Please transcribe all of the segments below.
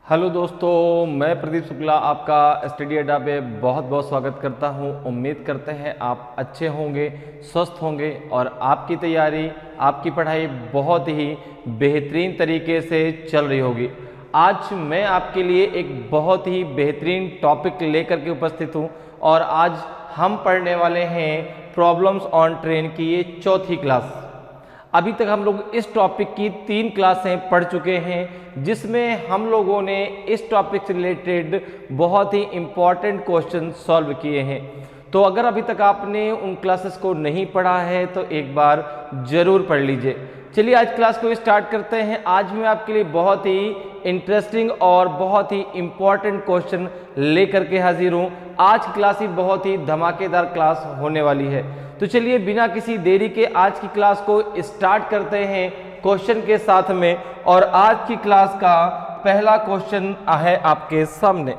Hello दोस्तों, मैं प्रदीप शुक्ला आपका स्टडी अड्डा पे बहुत बहुत स्वागत करता हूं। उम्मीद करते हैं आप अच्छे होंगे, स्वस्थ होंगे और आपकी तैयारी, आपकी पढ़ाई बहुत ही बेहतरीन तरीके से चल रही होगी। आज मैं आपके लिए एक बहुत ही बेहतरीन टॉपिक लेकर के उपस्थित हूं और आज हम पढ़ने वाले हैं प्रॉब्लम्स ऑन ट्रेन की ये चौथी क्लास। अभी तक हम लोग इस टॉपिक की 3 क्लासें पढ़ चुके हैं, जिसमें हम लोगों ने इस टॉपिक से रिलेटेड बहुत ही इम्पॉर्टेंट क्वेश्चन सॉल्व किए हैं। तो अगर अभी तक आपने उन क्लासेस को नहीं पढ़ा है तो एक बार ज़रूर पढ़ लीजिए। चलिए आज क्लास को स्टार्ट करते हैं। आज मैं आपके लिए बहुत ही इंटरेस्टिंग और बहुत ही इम्पॉर्टेंट क्वेश्चन लेकर के हाजिर हूँ। आज की क्लास ही बहुत ही धमाकेदार क्लास होने वाली है। तो चलिए बिना किसी देरी के आज की क्लास को स्टार्ट करते हैं क्वेश्चन के साथ में। और आज की क्लास का पहला क्वेश्चन है आपके सामने।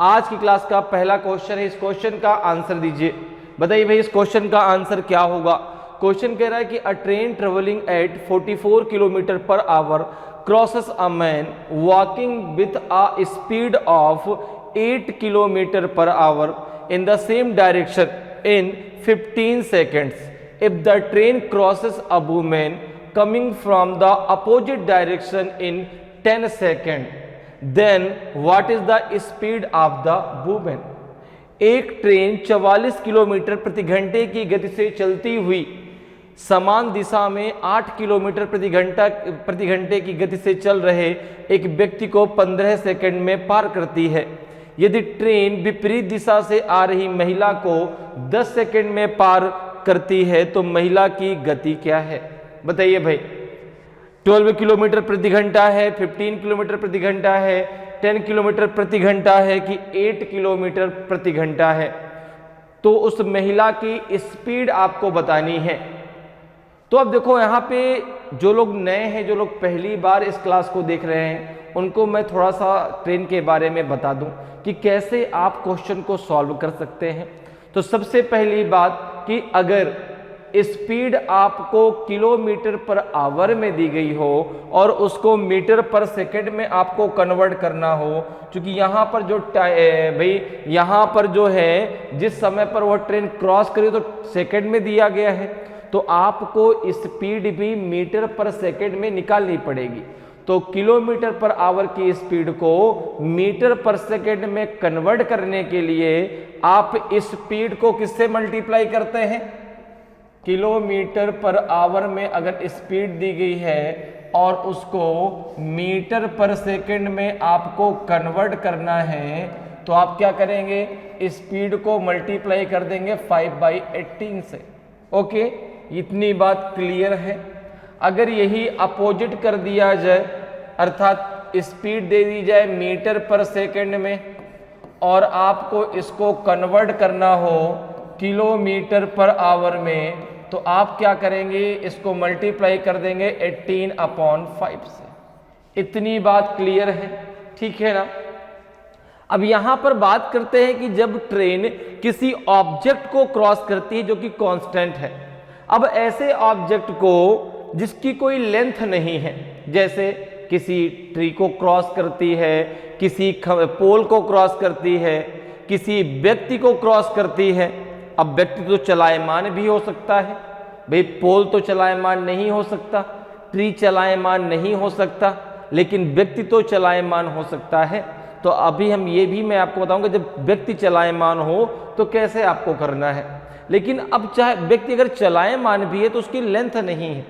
आज की क्लास का पहला क्वेश्चन है, इस क्वेश्चन का आंसर दीजिए। बताइए भाई इस क्वेश्चन का आंसर क्या होगा। क्वेश्चन कह रहा है कि a train travelling at 44 kilometre per our crosses a man walking with a speed of 8 kilometre per our in the same direction in 15 seconds. If the train crosses a woman coming from the opposite direction in 10 seconds, then what is the speed of the woman? एक train 44 kilometre प्रति घंटे की गति से चलती हुई समान दिशा में 8 किलोमीटर प्रति घंटे की गति से चल रहे एक व्यक्ति को 15 सेकंड में पार करती है। यदि ट्रेन विपरीत दिशा से आ रही महिला को 10 सेकंड में पार करती है तो महिला की गति क्या है? बताइए भाई। 12 किलोमीटर प्रति घंटा है, 15 किलोमीटर प्रति घंटा है, 10 किलोमीटर प्रति घंटा है कि 8 किलोमीटर प्रति घंटा है? तो उस महिला की स्पीड आपको बतानी है। तो अब देखो यहाँ पे जो लोग नए हैं, जो लोग पहली बार इस क्लास को देख रहे हैं, उनको मैं थोड़ा सा ट्रेन के बारे में बता दूं कि कैसे आप क्वेश्चन को सॉल्व कर सकते हैं। तो सबसे पहली बात कि अगर स्पीड आपको किलोमीटर पर आवर में दी गई हो और उसको मीटर पर सेकंड में आपको कन्वर्ट करना हो, क्योंकि यहाँ पर जो भाई यहाँ पर जो है जिस समय पर वह ट्रेन क्रॉस करी तो सेकंड में दिया गया है, तो आपको स्पीड भी मीटर पर सेकंड में निकालनी पड़ेगी। तो किलोमीटर पर आवर की स्पीड को मीटर पर सेकंड में कन्वर्ट करने के लिए आप स्पीड को किससे मल्टीप्लाई करते हैं? किलोमीटर पर आवर में अगर स्पीड दी गई है और उसको मीटर पर सेकंड में आपको कन्वर्ट करना है तो आप क्या करेंगे? स्पीड को मल्टीप्लाई कर देंगे 5/18 से। ओके, इतनी बात क्लियर है। अगर यही अपोजिट कर दिया जाए, अर्थात स्पीड दे दी जाए मीटर पर सेकंड में और आपको इसको कन्वर्ट करना हो किलोमीटर पर आवर में, तो आप क्या करेंगे? इसको मल्टीप्लाई कर देंगे 18/5 से। इतनी बात क्लियर है, ठीक है ना? अब यहां पर बात करते हैं कि जब ट्रेन किसी ऑब्जेक्ट को क्रॉस करती है जो कि कांस्टेंट है। अब ऐसे ऑब्जेक्ट को जिसकी कोई लेंथ नहीं है, जैसे किसी ट्री को क्रॉस करती है, किसी पोल को क्रॉस करती है, किसी व्यक्ति को क्रॉस करती है। अब व्यक्ति तो चलायमान भी हो सकता है भाई, पोल तो चलायमान नहीं हो सकता, ट्री चलायमान नहीं हो सकता, लेकिन व्यक्ति तो चलायमान हो सकता है। तो अभी हम ये भी मैं आपको बताऊंगा जब व्यक्ति चलायमान हो तो कैसे आपको करना है। लेकिन अब चाहे व्यक्ति अगर चलायमान भी है तो उसकी लेंथ नहीं है,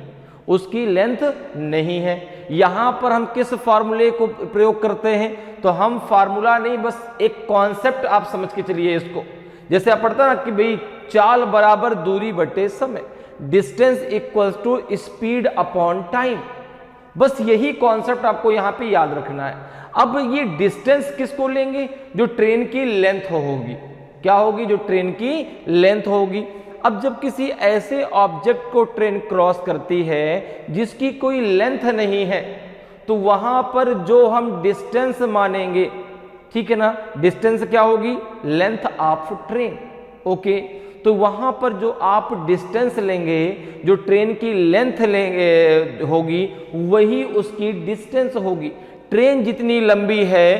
उसकी लेंथ नहीं है। यहां पर हम किस फार्मूले को प्रयोग करते हैं? तो हम फार्मूला नहीं, बस एक कॉन्सेप्ट आप समझ के चलिए इसको। जैसे आप पढ़ता ना कि भाई चाल बराबर दूरी बटे समय, distance equals to speed upon time. बस यही कॉन्सेप्ट आपको यहां पे याद रखना है। अब ये डिस्टेंस किसको लेंगे? जो ट्रेन की लेंथ होगी। क्या होगी? जो ट्रेन की लेंथ होगी। अब जब किसी ऐसे ऑब्जेक्ट को ट्रेन क्रॉस करती है जिसकी कोई लेंथ नहीं है, तो वहां पर जो हम डिस्टेंस मानेंगे, ठीक है ना, डिस्टेंस क्या होगी? Length of train. ओके, तो वहां पर जो आप डिस्टेंस लेंगे, जो ट्रेन की लेंथ लेंगे होगी, वही उसकी डिस्टेंस होगी। ट्रेन जितनी लंबी है,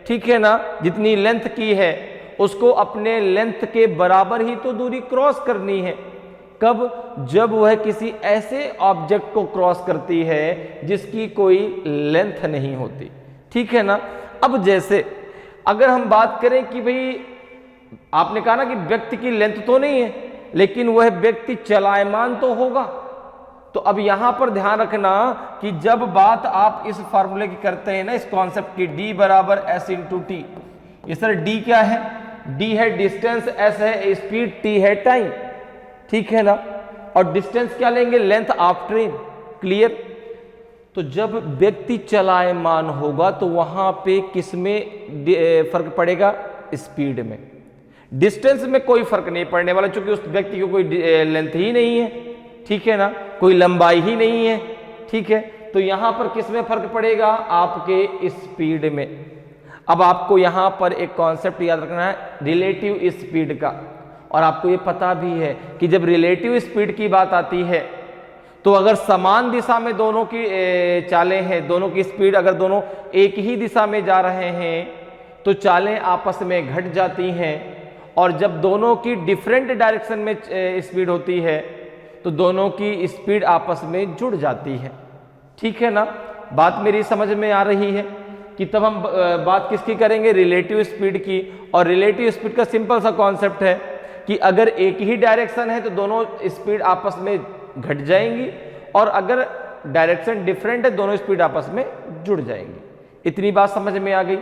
ठीक है ना, जितनी लेंथ की है उसको अपने लेंथ के बराबर ही तो दूरी क्रॉस करनी है। कब? जब वह किसी ऐसे ऑब्जेक्ट को क्रॉस करती है जिसकी कोई लेंथ नहीं होती, ठीक है ना। अब जैसे अगर हम बात करें कि भाई आपने कहा ना कि व्यक्ति की लेंथ तो नहीं है लेकिन वह व्यक्ति चलायमान तो होगा, तो अब यहां पर ध्यान रखना कि जब बात आप इस फॉर्मूले की करते हैं ना, इस कॉन्सेप्ट की, d बराबर s इंटू टी, इस तरह d क्या है? d है डिस्टेंस, s है स्पीड, t है टाइम, ठीक है ना। और डिस्टेंस क्या लेंगे? Length of train. क्लियर? तो जब व्यक्ति चलायमान होगा तो वहां पे किस में फर्क पड़ेगा? स्पीड में। डिस्टेंस में कोई फर्क नहीं पड़ने वाला क्योंकि उस व्यक्ति को कोई लेंथ ही नहीं है, ठीक है ना, कोई लंबाई ही नहीं है, ठीक है। तो यहां पर किस में फर्क पड़ेगा? आपके स्पीड में। अब आपको यहां पर एक कॉन्सेप्ट याद रखना है रिलेटिव स्पीड का, और आपको ये पता भी है कि जब रिलेटिव स्पीड की बात आती है तो अगर समान दिशा में दोनों की चालें हैं, दोनों की स्पीड अगर दोनों एक ही दिशा में जा रहे हैं तो चालें आपस में घट जाती हैं, और जब दोनों की डिफरेंट डायरेक्शन में स्पीड होती है तो दोनों की स्पीड आपस में जुड़ जाती है, ठीक है ना। बात मेरी समझ में आ रही है कि तब हम बात किसकी करेंगे? रिलेटिव स्पीड की। और रिलेटिव स्पीड का सिंपल सा कॉन्सेप्ट है कि अगर एक ही डायरेक्शन है तो दोनों स्पीड आपस में घट जाएंगी, और अगर डायरेक्शन डिफरेंट है दोनों स्पीड आपस में जुड़ जाएंगी। इतनी बात समझ में आ गई।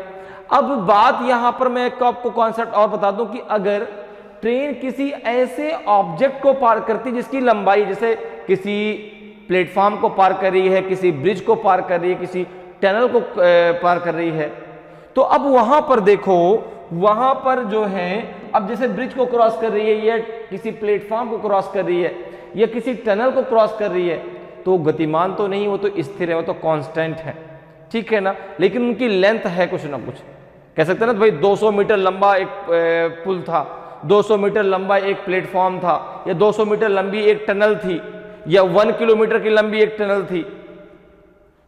अब बात यहां पर मैं आपको कॉन्सेप्ट और बता दूं कि अगर ट्रेन किसी ऐसे ऑब्जेक्ट को पार करती जिसकी लंबाई, जैसे किसी प्लेटफॉर्म को पार कर रही है, किसी ब्रिज को पार कर रही है, किसी टनल को पार कर रही है, तो अब वहां पर देखो, वहां पर जो है, अब जैसे ब्रिज को क्रॉस कर रही है या किसी प्लेटफॉर्म को क्रॉस कर रही है या किसी टनल को क्रॉस कर रही है, तो गतिमान तो नहीं, वो तो स्थिर है, वो तो कांस्टेंट है, ठीक है ना। लेकिन उनकी लेंथ है कुछ ना कुछ। कह सकते हैं ना भाई 200 मीटर लंबा एक पुल था, 200 मीटर लंबा एक प्लेटफॉर्म था, या 200 मीटर लंबी एक टनल थी, या 1 किलोमीटर की लंबी एक टनल थी।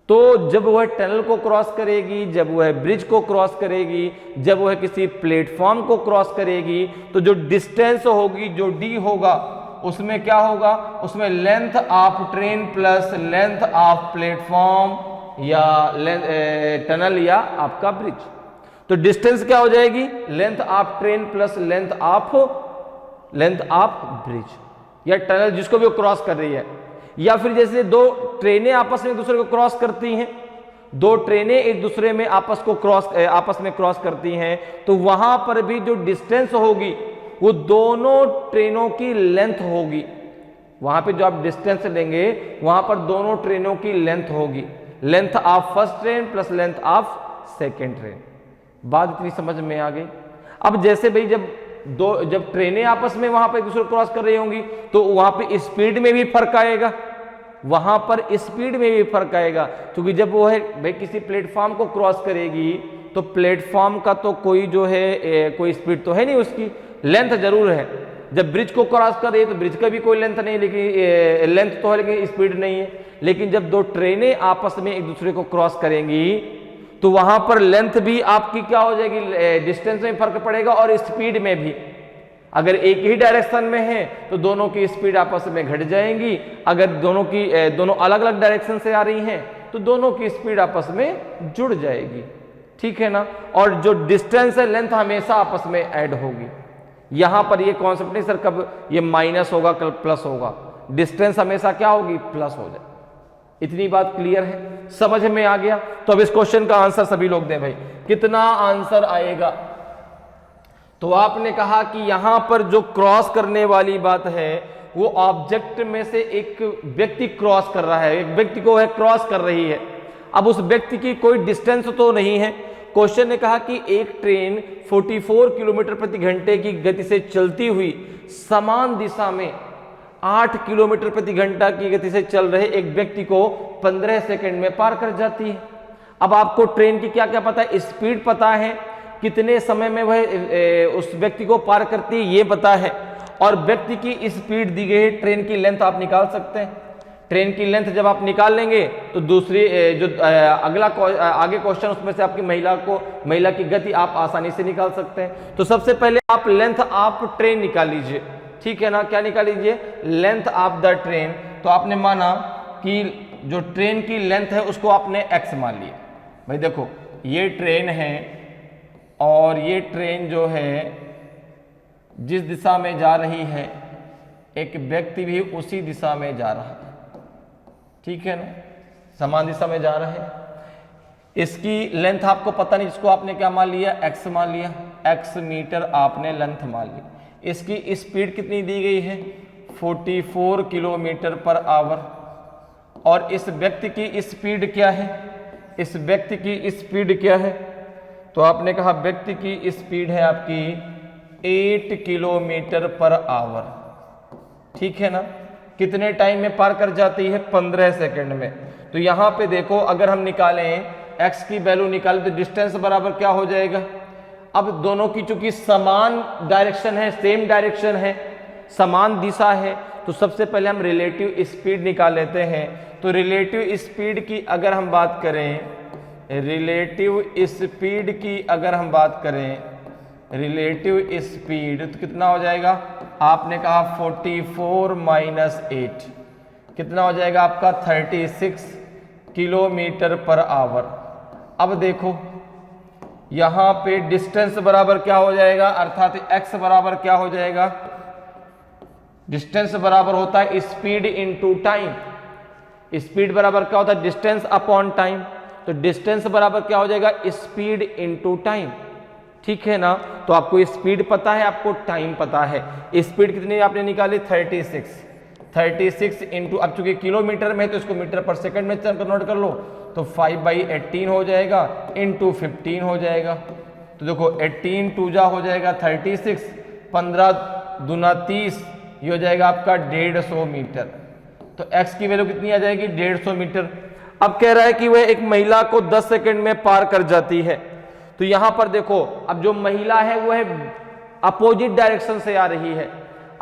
तो जब वह टनल को क्रॉस करेगी, जब वह ब्रिज को क्रॉस करेगी, जब वह किसी प्लेटफॉर्म को क्रॉस करेगी, तो जो डिस्टेंस होगी, जो डी होगा, उसमें क्या होगा? उसमें length of train plus length of platform या टनल या आपका ब्रिज। तो डिस्टेंस क्या हो जाएगी? Length of train plus length of bridge या टनल, जिसको भी वो क्रॉस कर रही है। या फिर जैसे दो ट्रेनें आपस में एक दूसरे को क्रॉस करती हैं, दो ट्रेनें एक दूसरे में आपस में क्रॉस करती हैं, तो वहां पर भी जो डिस्टेंस होगी वो दोनों ट्रेनों की लेंथ होगी। वहां पे जो आप डिस्टेंस लेंगे वहां पर दोनों ट्रेनों की लेंथ होगी, length of first train plus length of second train. बात इतनी समझ में आ गई। अब जैसे भाई जब ट्रेनें आपस में वहां पर एक दूसरे को क्रॉस कर रही होंगी तो वहां पे स्पीड में भी फर्क आएगा, वहां पर स्पीड में भी फर्क आएगा, क्योंकि जब वो है भाई किसी प्लेटफॉर्म को क्रॉस करेगी तो प्लेटफॉर्म का तो कोई जो है कोई स्पीड तो है नहीं, उसकी लेंथ जरूर है। जब ब्रिज को क्रॉस कर रही है तो ब्रिज का भी कोई लेंथ नहीं, लेकिन लेंथ तो है लेकिन स्पीड नहीं है। लेकिन जब दो ट्रेनें आपस में एक दूसरे को क्रॉस करेंगी तो वहां पर लेंथ भी आपकी क्या हो जाएगी? डिस्टेंस में फर्क पड़ेगा और स्पीड में भी। अगर एक ही डायरेक्शन में है तो दोनों की स्पीड आपस में घट जाएंगी, अगर दोनों अलग अलग डायरेक्शन से आ रही हैं तो दोनों की स्पीड आपस में जुड़ जाएगी, ठीक है ना। और जो डिस्टेंस है, लेंथ हमेशा आपस में ऐड होगी। यहां पर ये कॉन्सेप्ट नहीं सर कब ये माइनस होगा कल प्लस होगा, डिस्टेंस हमेशा क्या होगी? प्लस हो जाए। इतनी बात क्लियर है, समझ में आ गया? तो अब इस क्वेश्चन का आंसर सभी लोग दें भाई, कितना आंसर आएगा? तो आपने कहा कि यहां पर जो क्रॉस करने वाली बात है वो ऑब्जेक्ट में से एक व्यक्ति क्रॉस कर रहा है, एक व्यक्ति को है क्रॉस कर रही है। अब उस व्यक्ति की कोई डिस्टेंस तो नहीं है। क्वेश्चन ने कहा कि एक ट्रेन 44 किलोमीटर प्रति घंटे की गति से चलती हुई समान दिशा में 8 किलोमीटर प्रति घंटा की गति से चल रहे एक व्यक्ति को 15 सेकंड में पार कर जाती है। अब आपको ट्रेन की क्या क्या पता है? स्पीड पता है, कितने समय में वह उस व्यक्ति को पार करती है ये पता है, और व्यक्ति की स्पीड दी गई है, ट्रेन की लेंथ आप निकाल सकते हैं। ट्रेन की लेंथ जब आप निकाल लेंगे तो दूसरी जो अगला आगे क्वेश्चन उसमें से आपकी महिला की गति आप आसानी से निकाल सकते हैं। तो सबसे पहले आप लेंथ ऑफ ट्रेन निकाल लीजिए, ठीक है ना। क्या निकाल लीजिए? Length of the train. तो आपने माना कि जो ट्रेन की लेंथ है उसको आपने x मान लिया। भाई देखो ये ट्रेन है और ये ट्रेन जो है जिस दिशा में जा रही है एक व्यक्ति भी उसी दिशा में जा रहा है, ठीक है ना, समान दिशा में जा रहा है। इसकी लेंथ आपको पता नहीं, जिसको आपने क्या मान लिया? x मान लिया, x मीटर आपने लेंथ मान ली। इसकी स्पीड कितनी दी गई है? 44 किलोमीटर पर आवर। और इस व्यक्ति की स्पीड क्या है? इस व्यक्ति की स्पीड क्या है? तो आपने कहा व्यक्ति की स्पीड है आपकी 8 किलोमीटर पर आवर, ठीक है ना। कितने टाइम में पार कर जाती है? 15 सेकंड में। तो यहां पे देखो अगर हम निकालें x की वैल्यू निकालें तो डिस्टेंस बराबर क्या हो जाएगा? अब दोनों की चूंकि समान डायरेक्शन है, सेम डायरेक्शन है, समान दिशा है, तो सबसे पहले हम रिलेटिव स्पीड निकाल लेते हैं। तो रिलेटिव स्पीड की अगर हम बात करें, रिलेटिव स्पीड की अगर हम बात करें, रिलेटिव स्पीड तो कितना हो जाएगा? आपने कहा 44 माइनस 8 कितना हो जाएगा आपका? 36 किलोमीटर पर आवर। अब देखो यहां पे डिस्टेंस बराबर क्या हो जाएगा? अर्थात x बराबर क्या हो जाएगा? डिस्टेंस बराबर होता है स्पीड इनटू टाइम। स्पीड बराबर क्या होता है? Distance upon time. तो डिस्टेंस बराबर क्या हो जाएगा? स्पीड इनटू टाइम, ठीक है ना। तो आपको स्पीड पता है, आपको टाइम पता है। स्पीड कितनी आपने निकाली? 36 इंटू, अब चूंकि किलोमीटर में तो इसको मीटर पर सेकंड में कन्वर्ट कर लो, तो 5/18 हो जाएगा इंटू 15 हो जाएगा। तो देखो 18 टू जा हो जाएगा 36, 15 दूना 30, ये हो जाएगा आपका 150 मीटर। तो x की वैल्यू कितनी आ जाएगी? 150 मीटर। अब कह रहा है कि वह एक महिला को 10 सेकंड में पार कर जाती है। तो यहां पर देखो अब जो महिला है वो है अपोजिट डायरेक्शन से आ रही है।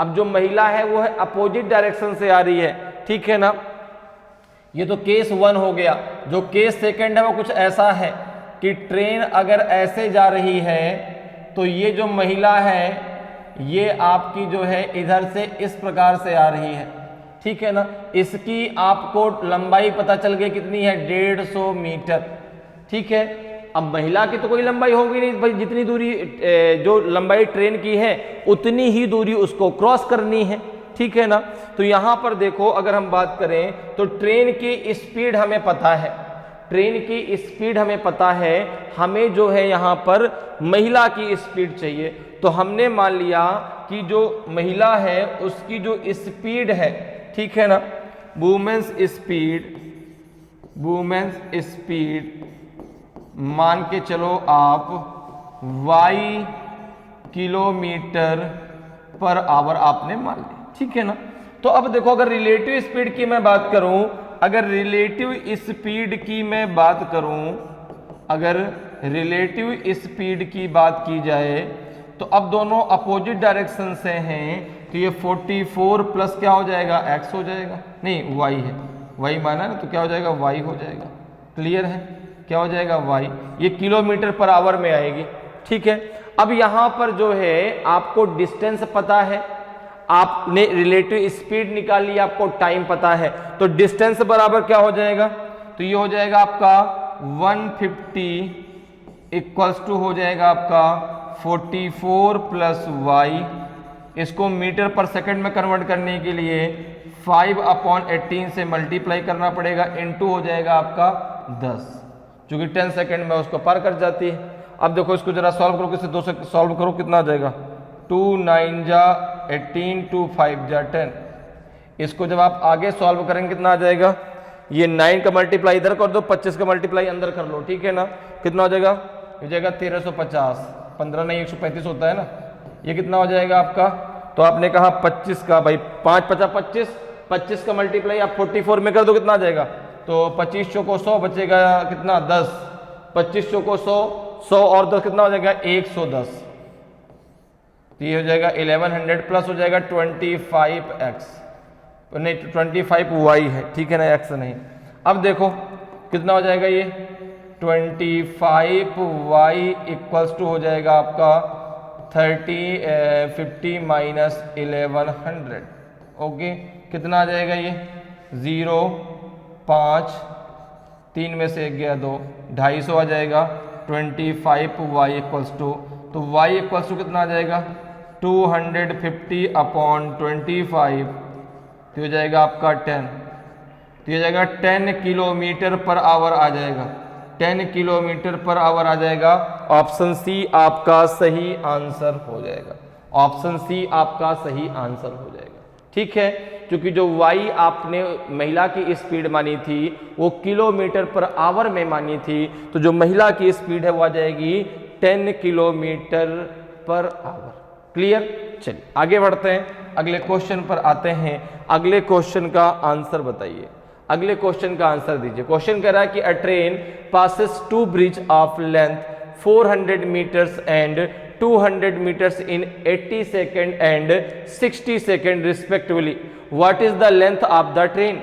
अब जो महिला है वो है अपोजिट डायरेक्शन से आ रही है, ठीक है ना। ये तो केस 1 हो गया। जो केस सेकंड है वो कुछ ऐसा है कि ट्रेन अगर ऐसे जा रही है तो ये जो महिला है ये आपकी जो है इधर से इस प्रकार से आ रही है, ठीक है ना। इसकी आपको लंबाई पता चल गई कितनी है? 150 मीटर, ठीक है। अब महिला की तो कोई लंबाई होगी नहीं भाई, जितनी दूरी जो लंबाई ट्रेन की है उतनी ही दूरी उसको क्रॉस करनी है, ठीक है ना। तो यहां पर देखो अगर हम बात करें तो ट्रेन की स्पीड हमें पता है, ट्रेन की स्पीड हमें पता है, हमें जो है यहां पर महिला की स्पीड चाहिए। तो हमने मान लिया कि जो महिला है उसकी जो स्पीड है, ठीक है ना, वुमेन्स स्पीड मान के चलो आप y किलोमीटर पर आवर आपने मान ली, ठीक है ना। तो अब देखो अगर रिलेटिव स्पीड की मैं बात करूं, अगर रिलेटिव स्पीड की मैं बात करूं, अगर रिलेटिव स्पीड की बात की जाए तो अब दोनों अपोजिट डायरेक्शन से हैं, तो ये 44 प्लस क्या हो जाएगा? x हो जाएगा, नहीं y है, y माना ना, तो क्या हो जाएगा? y हो जाएगा। क्लियर है? क्या हो जाएगा? y। ये किलोमीटर पर आवर में आएगी, ठीक है। अब यहां पर जो है आपको डिस्टेंस पता है, आपने रिलेटिव स्पीड निकाल ली, आपको टाइम पता है, तो डिस्टेंस बराबर क्या हो जाएगा? तो ये हो जाएगा आपका 150 इक्वल्स टू हो जाएगा आपका 44 प्लस y। इसको मीटर पर सेकंड में कन्वर्ट करने के लिए 5/18 से मल्टीप्लाई करना पड़ेगा, इनटू हो जाएगा आपका 10, क्योंकि 10 सेकंड में उसको पार कर जाती है। अब देखो इसको जरा सॉल्व करो, किससे 2 से सॉल्व करो, कितना आ जाएगा? 2 9 जा 18, 2 5 जा 10। इसको जब आप आगे सॉल्व करेंगे कितना आ जाएगा? ये 9 का मल्टीप्लाई इधर कर दो, 25 का मल्टीप्लाई अंदर कर लो, ठीक है ना। कितना हो जाएगा? हो जाएगा 1350, 15 नहीं 135 होता है ना। ये कितना हो जाएगा आपका? तो आपने कहा 25 का, भाई 5 50 25, 25 का मल्टीप्लाई आप 44 में कर दो, कितना आ जाएगा? तो 25 चौको 100 बचेगा कितना? 10। 25 चौको 100, 100 और 10 कितना हो जाएगा? 110। तो ये हो जाएगा 1100 प्लस हो जाएगा 25x नहीं 25y है, ठीक है ना, x नहीं। अब देखो कितना हो जाएगा ये 25y इक्वल्स टू हो जाएगा आपका 50 माइनस 1100। ओके, कितना आ जाएगा ये 0 5 3 में से 1 गया 2, 250 आ जाएगा। 25y इक्वल्स टू, तो y इक्वल्स टू कितना आ जाएगा 250 अपॉन 25, तो हो जाएगा आपका 10, तो हो जाएगा 10 किलोमीटर पर आवर आ जाएगा, 10 किलोमीटर पर आवर आ जाएगा। ऑप्शन सी आपका सही आंसर हो जाएगा, ऑप्शन सी आपका सही आंसर हो जाएगा, ठीक है। क्योंकि जो y आपने महिला की स्पीड मानी थी वो किलोमीटर पर आवर में मानी थी, तो जो महिला की स्पीड है वो आ जाएगी 10 किलोमीटर पर आवर। क्लियर, चलिए आगे बढ़ते हैं, अगले क्वेश्चन पर आते हैं। अगले क्वेश्चन का आंसर बताइए, अगले क्वेश्चन का आंसर दीजिए। क्वेश्चन कह रहा है कि a train passes to bridge of length 400 metres and 200 meters in 80 seconds and 60 seconds respectively. What is the length of the train?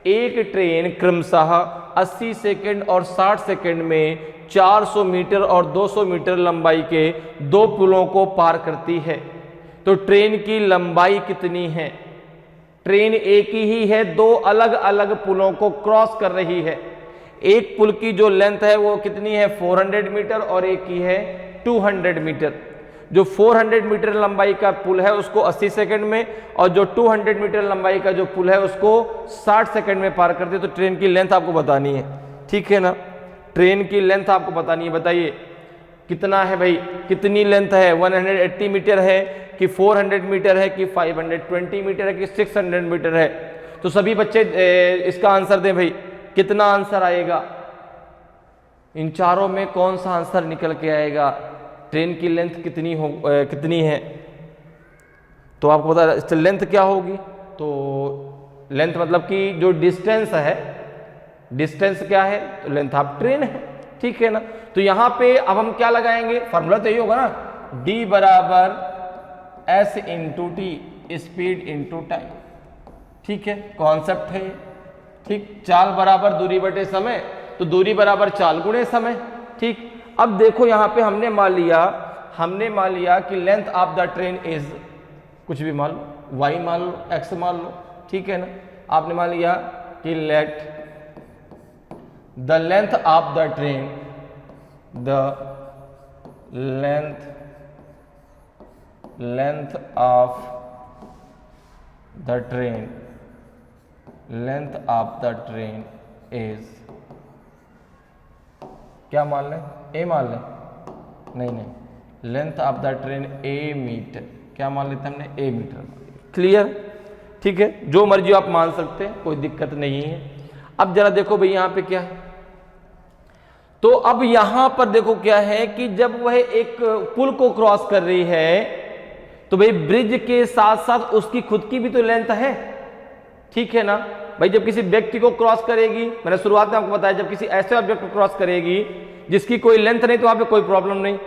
एक ट्रेन क्रमशः 80 सेकंड और 60 सेकंड में 400 मीटर और 200 मीटर लंबाई के दो पुलों को पार करती है, तो ट्रेन की लंबाई कितनी है? ट्रेन एक ही है, दो अलग अलग पुलों को क्रॉस कर रही है। एक पुल की जो लेंथ है वो कितनी है 400 मीटर और एक की है 200 मीटर। जो 400 मीटर लंबाई का पुल है उसको 80 सेकंड में, और जो 200 मीटर लंबाई का जो पुल है उसको 60 सेकंड में पार करते। तो ट्रेन की लेंथ आपको बतानी है, ठीक है ना, ट्रेन की लेंथ आपको बतानी है। बताइए कितना है भाई, कितनी लेंथ है, 180 मीटर है कि 400 मीटर है कि 520 मीटर है कि 600 मीटर है? तो सभी बच्चे इसका आंसर दें भाई, कितना आंसर आएगा? इन चारों में कौन सा आंसर निकल के आएगा? ट्रेन की लेंथ कितनी है? तो आपको पता लेंथ क्या होगी? तो लेंथ मतलब कि जो डिस्टेंस है, डिस्टेंस क्या है? तो लेंथ ऑफ ट्रेन है, ठीक है ना। तो यहां पे अब हम क्या लगाएंगे? फॉर्मूला तो यही होगा ना, d बराबर s into T, speed into time, ठीक है, कॉन्सेप्ट है, ठीक। चाल बराबर दूरी बटे समय, तो दूरी बराबर चाल गुणे समय, ठीक। अब देखो यहां पे हमने मान लिया कि length of the train is, कुछ भी मान लो, y मान लो, x मान लो, ठीक है ना। आपने मान लिया कि let the length of the train, the length of the train, length of the train is, क्या मान लें? ए मान लें? नहीं, length of the train A metre, क्या मान लेते हैं हमने? ए मीटर। क्लियर, ठीक है, जो मर्जी आप मान सकते हैं, कोई दिक्कत नहीं है। अब जरा देखो भाई यहां पे क्या, तो अब यहां पर देखो क्या है कि जब वह एक पुल को क्रॉस कर रही है तो भाई ब्रिज के साथ साथ उसकी खुद की भी तो लेंथ है, ठीक है ना भाई। जब किसी व्यक्ति को क्रॉस करेगी, मैंने शुरुआत में आपको बताया, जब किसी ऐसे ऑब्जेक्ट को क्रॉस करेगी जिसकी कोई लेंथ नहीं, तो वहां पे कोई प्रॉब्लम नहीं,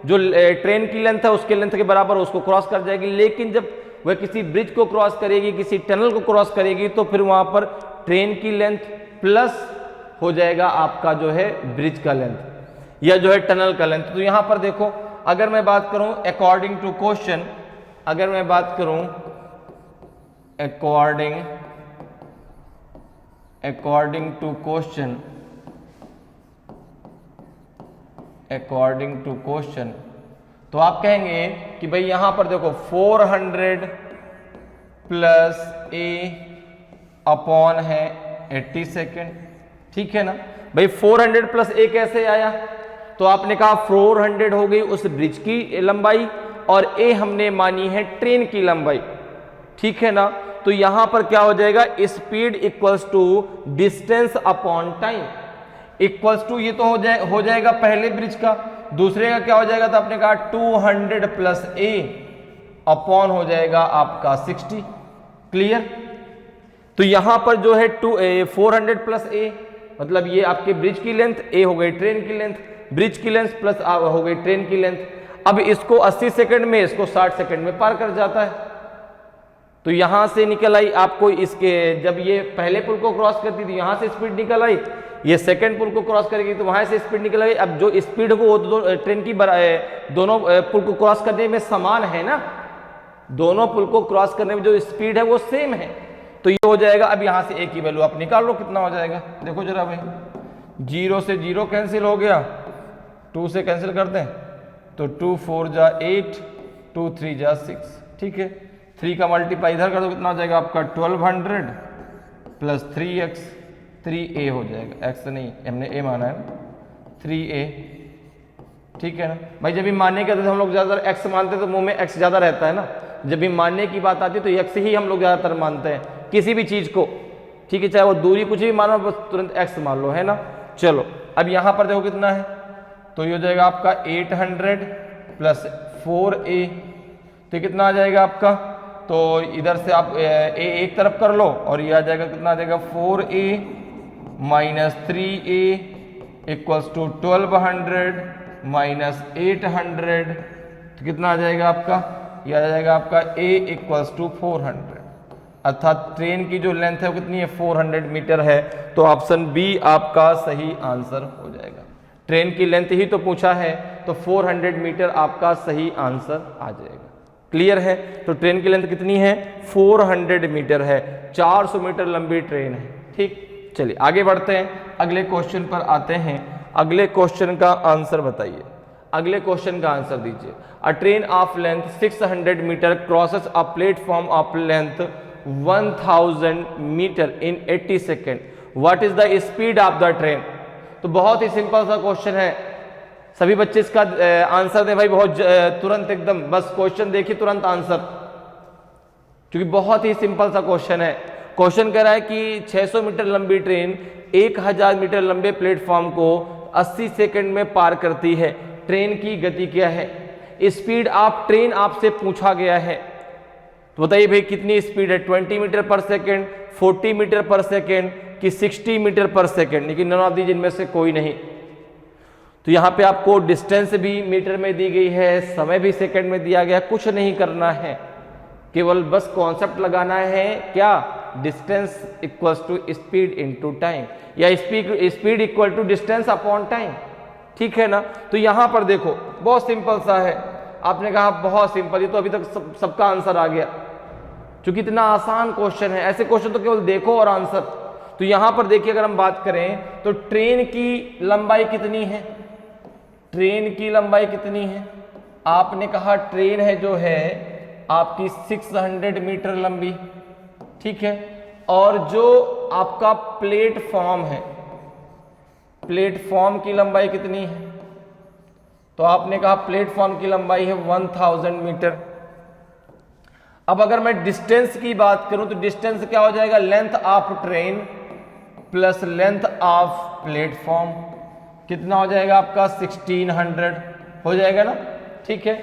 जो ट्रेन की लेंथ है उसके लेंथ के बराबर उसको क्रॉस कर जाएगी। लेकिन जब वह किसी ब्रिज को क्रॉस करेगी, किसी टनल को क्रॉस करेगी, तो फिर वहां पर ट्रेन की लेंथ प्लस हो जाएगा आपका जो है ब्रिज का लेंथ या जो है टनल का लेंथ। तो यहां पर देखो, अगर मैं बात करूं अकॉर्डिंग टू क्वेश्चन, अगर मैं बात करूं अकॉर्डिंग टू क्वेश्चन, तो आप कहेंगे कि भाई यहां पर देखो 400 प्लस ए अपॉन है 80 सेकेंड, ठीक है ना भाई। 400 प्लस ए कैसे आया? तो आपने कहा 400 हो गई उस ब्रिज की लंबाई और ए हमने मानी है ट्रेन की लंबाई, ठीक है ना। तो यहां पर क्या हो जाएगा? Speed equals to distance upon time equals to, ये तो हो जाएगा पहले ब्रिज का, दूसरे का क्या हो जाएगा? तो आपने कहा 200 प्लस ए अपॉन हो जाएगा आपका 60। क्लियर, तो यहां पर जो है 400 प्लस ए मतलब ये आपके ब्रिज की लेंथ, ए हो गई ट्रेन की लेंथ, ब्रिज की लेंथ प्लस हो गई ट्रेन की लेंथ। अब इसको 80 सेकंड में, इसको 60 सेकंड में पार कर जाता है, तो यहाँ से निकल आई आपको इसके, जब ये पहले पुल को क्रॉस करती थी यहाँ से स्पीड निकल आई, ये सेकंड पुल को क्रॉस करेगी तो वहां से स्पीड निकल आई। अब जो स्पीड हो वो ट्रेन की दोनों पुल को क्रॉस करने में समान है ना, दोनों पुल को क्रॉस करने में जो स्पीड है वो सेम है, तो ये हो जाएगा। अब यहाँ से एक की वैल्यू आप निकाल लो, कितना हो जाएगा देखो जरा भाई, 0 से 0 कैंसिल हो गया, 2 से कैंसिल करते हैं तो 2 4 जा 8, 2 3 जा 6, ठीक है। 3 का मल्टीप्लाई इधर कर दो, कितना हो जाएगा आपका 1200 प्लस 3x, 3a हो जाएगा, x नहीं हमने a माना है, 3a, ठीक है ना भाई। जब भी मानने के हम लोग ज़्यादातर x मानते हैं तो मुंह में x ज़्यादा रहता है ना, जब भी मानने की बात आती है तो x ही हम लोग ज़्यादातर मानते हैं किसी भी चीज़ को, ठीक है, चाहे वो दूरी कुछ भी मानो बस तुरंत x मान लो, है ना। चलो अब यहाँ पर देखो कितना है, तो ये हो जाएगा आपका 800 प्लस 4a, तो कितना आ जाएगा आपका, तो इधर से आप a एक तरफ कर लो और ये आ जाएगा, कितना आ जाएगा 4a minus 3a equals to 1200 minus 800, तो कितना आ जाएगा आपका, ये आ जाएगा आपका a इक्वल्स टू 400, अर्थात ट्रेन की जो लेंथ है वो कितनी है 400 मीटर है, तो ऑप्शन बी आपका सही आंसर हो जाएगा। ट्रेन की लेंथ ही तो पूछा है तो 400 मीटर आपका सही आंसर आ जाएगा। क्लियर है, तो ट्रेन की लेंथ कितनी है 400 मीटर है, 400 मीटर लंबी ट्रेन है, ठीक। चलिए आगे बढ़ते हैं, अगले क्वेश्चन पर आते हैं। अगले क्वेश्चन का आंसर बताइए, अगले क्वेश्चन का आंसर दीजिए। A train of length 600 metre crosses a platform of length 1000 metre in 80 second, what is the speed of the train. तो बहुत ही सिंपल सा क्वेश्चन है, सभी बच्चे इसका आंसर दें भाई, बहुत तुरंत एकदम, बस क्वेश्चन देखिए तुरंत आंसर, क्योंकि बहुत ही सिंपल सा क्वेश्चन है। क्वेश्चन कह रहा है कि 600 मीटर लंबी ट्रेन 1000 मीटर लंबे प्लेटफॉर्म को 80 सेकंड में पार करती है, ट्रेन की गति क्या है, स्पीड ऑफ ट्रेन आपसे पूछा गया है। तो बताइए भाई कितनी स्पीड है, 20 metre per second, 40 metre per second कि 60 मीटर पर सेकेंड, लेकिन नन ऑफ दीज इनमें से कोई नहीं। तो यहाँ पे आपको डिस्टेंस भी मीटर में दी गई है, समय भी सेकंड में दिया गया, कुछ नहीं करना है, केवल बस कॉन्सेप्ट लगाना है, क्या, distance equals to speed into time, या speed equal to distance upon time, ठीक है ना। तो यहाँ पर देखो बहुत सिंपल सा है, आपने कहा बहुत सिंपल, ये तो अभी तक सबका आंसर आ गया, क्योंकि इतना आसान क्वेश्चन है, ऐसे क्वेश्चन तो केवल देखो और आंसर। तो यहाँ पर देखिए अगर हम बात करें तो ट्रेन की लंबाई कितनी है, ट्रेन की लंबाई कितनी है, आपने कहा ट्रेन है जो है आपकी 600 मीटर लंबी, ठीक है, और जो आपका प्लेटफॉर्म है, प्लेटफॉर्म की लंबाई कितनी है, तो आपने कहा प्लेटफॉर्म की लंबाई है 1000 मीटर। अब अगर मैं डिस्टेंस की बात करूं तो डिस्टेंस क्या हो जाएगा, length of train plus length of platform, कितना हो जाएगा आपका 1600 हो जाएगा ना, ठीक है।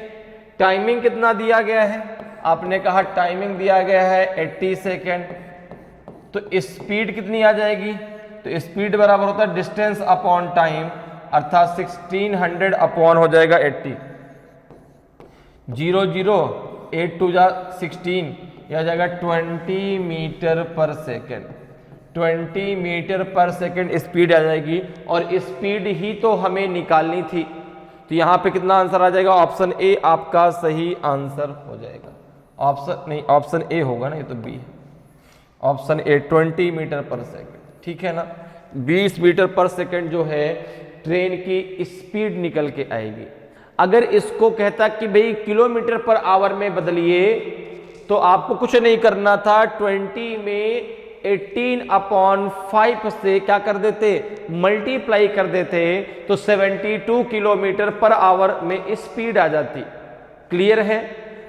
टाइमिंग कितना दिया गया है, आपने कहा टाइमिंग दिया गया है 80 सेकेंड, तो स्पीड कितनी आ जाएगी, तो स्पीड बराबर होता है डिस्टेंस अपॉन टाइम, अर्थात 1600 अपॉन हो जाएगा 80, 0 0 8 2 जा 16, यह आ जाएगा 20 metre per second, 20 metre per second speed आ जाएगी, और स्पीड ही तो हमें निकालनी थी, तो यहाँ पे कितना आंसर आ जाएगा, ऑप्शन ए आपका सही आंसर हो जाएगा। ऑप्शन नहीं, ऑप्शन ए होगा ना, ये तो बी है, option A 20 metre per second, ठीक है ना। 20 मीटर पर सेकेंड जो है ट्रेन की स्पीड निकल के आएगी। अगर इसको कहता कि भाई किलोमीटर पर आवर में बदलिए तो आपको कुछ नहीं करना था, 20 में 18/5 से क्या कर देते, मल्टीप्लाई कर देते, तो 72 किलोमीटर पर आवर में स्पीड आ जाती। क्लियर है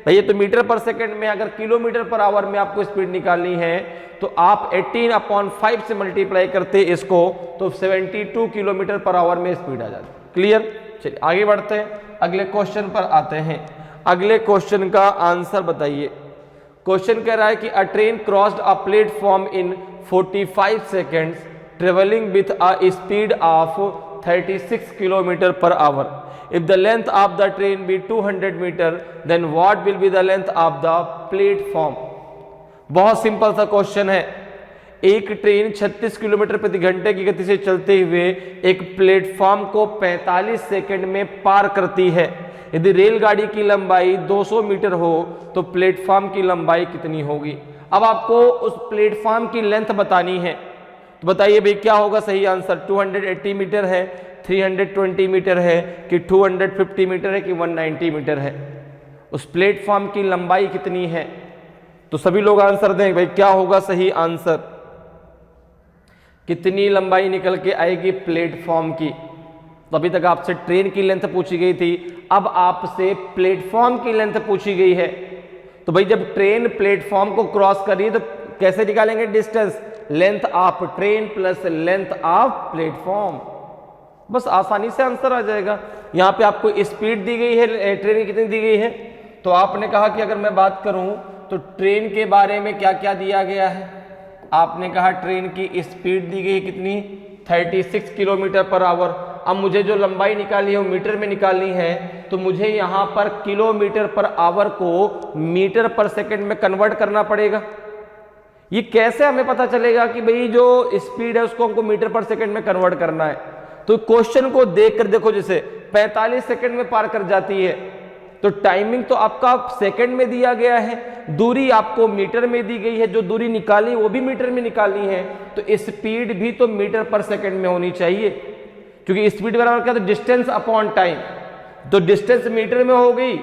भैया, तो मीटर पर सेकंड में अगर किलोमीटर पर आवर में आपको स्पीड निकालनी है तो आप 18/5 से मल्टीप्लाई करते इसको, तो 72 किलोमीटर पर आवर में स्पीड आ जाती। क्लियर, चलिए आगे बढ़ते हैं, अगले क्वेश्चन पर आते हैं। अगले क्वेश्चन का आंसर बताइए। क्वेश्चन कह रहा है कि a train crossed a platform in 45 seconds travelling with a speed of 36 kilometre per hour. If the length of the train be 200 metre then what will be the length of the platform. बहुत simple सा question है। एक train 36 kilometre प्रति घंटे की गति से चलते हुए एक प्लेटफॉर्म को 45 सेकंड में पार करती है। यदि रेलगाड़ी की लंबाई 200 मीटर हो तो प्लेटफॉर्म की लंबाई कितनी होगी। अब आपको उस प्लेटफॉर्म की लेंथ बतानी है, तो बताइए भाई क्या होगा सही आंसर। 280 मीटर है, 320 मीटर है, कि 250 मीटर है, कि 190 मीटर है। उस प्लेटफॉर्म की लंबाई कितनी है, तो सभी लोग आंसर दें भाई क्या होगा सही आंसर। कितनी लंबाई निकल के आएगी प्लेटफॉर्म की। तो अभी तक आपसे ट्रेन की लेंथ पूछी गई थी, अब आपसे प्लेटफॉर्म की लेंथ पूछी गई है। तो भाई जब ट्रेन प्लेटफॉर्म को क्रॉस करी तो कैसे निकालेंगे distance, length of train plus length of platform. बस आसानी से आंसर आ जाएगा। यहां पे आपको स्पीड दी गई है, ट्रेन की कितनी दी गई है। तो आपने कहा कि अगर मैं बात करूं तो ट्रेन के बारे में क्या क्या दिया गया है। आपने कहा ट्रेन की स्पीड दी गई कितनी, 36 किलोमीटर पर आवर। अब मुझे जो लंबाई निकाली है वो मीटर में निकालनी है, तो मुझे यहाँ पर किलोमीटर पर आवर को मीटर पर सेकंड में कन्वर्ट करना पड़ेगा। ये कैसे हमें पता चलेगा कि भाई जो स्पीड है उसको हमको मीटर पर सेकंड में कन्वर्ट करना है। तो क्वेश्चन को देख कर देखो, जैसे 45 सेकंड में पार कर जाती है, तो टाइमिंग तो आपका सेकंड में दिया गया है, दूरी आपको मीटर में दी गई है, जो दूरी निकाली वो भी मीटर में निकालनी है, तो स्पीड भी तो मीटर पर सेकंड में होनी चाहिए, क्योंकि स्पीड बराबर क्या, तो डिस्टेंस अपॉन टाइम। तो डिस्टेंस मीटर में हो गई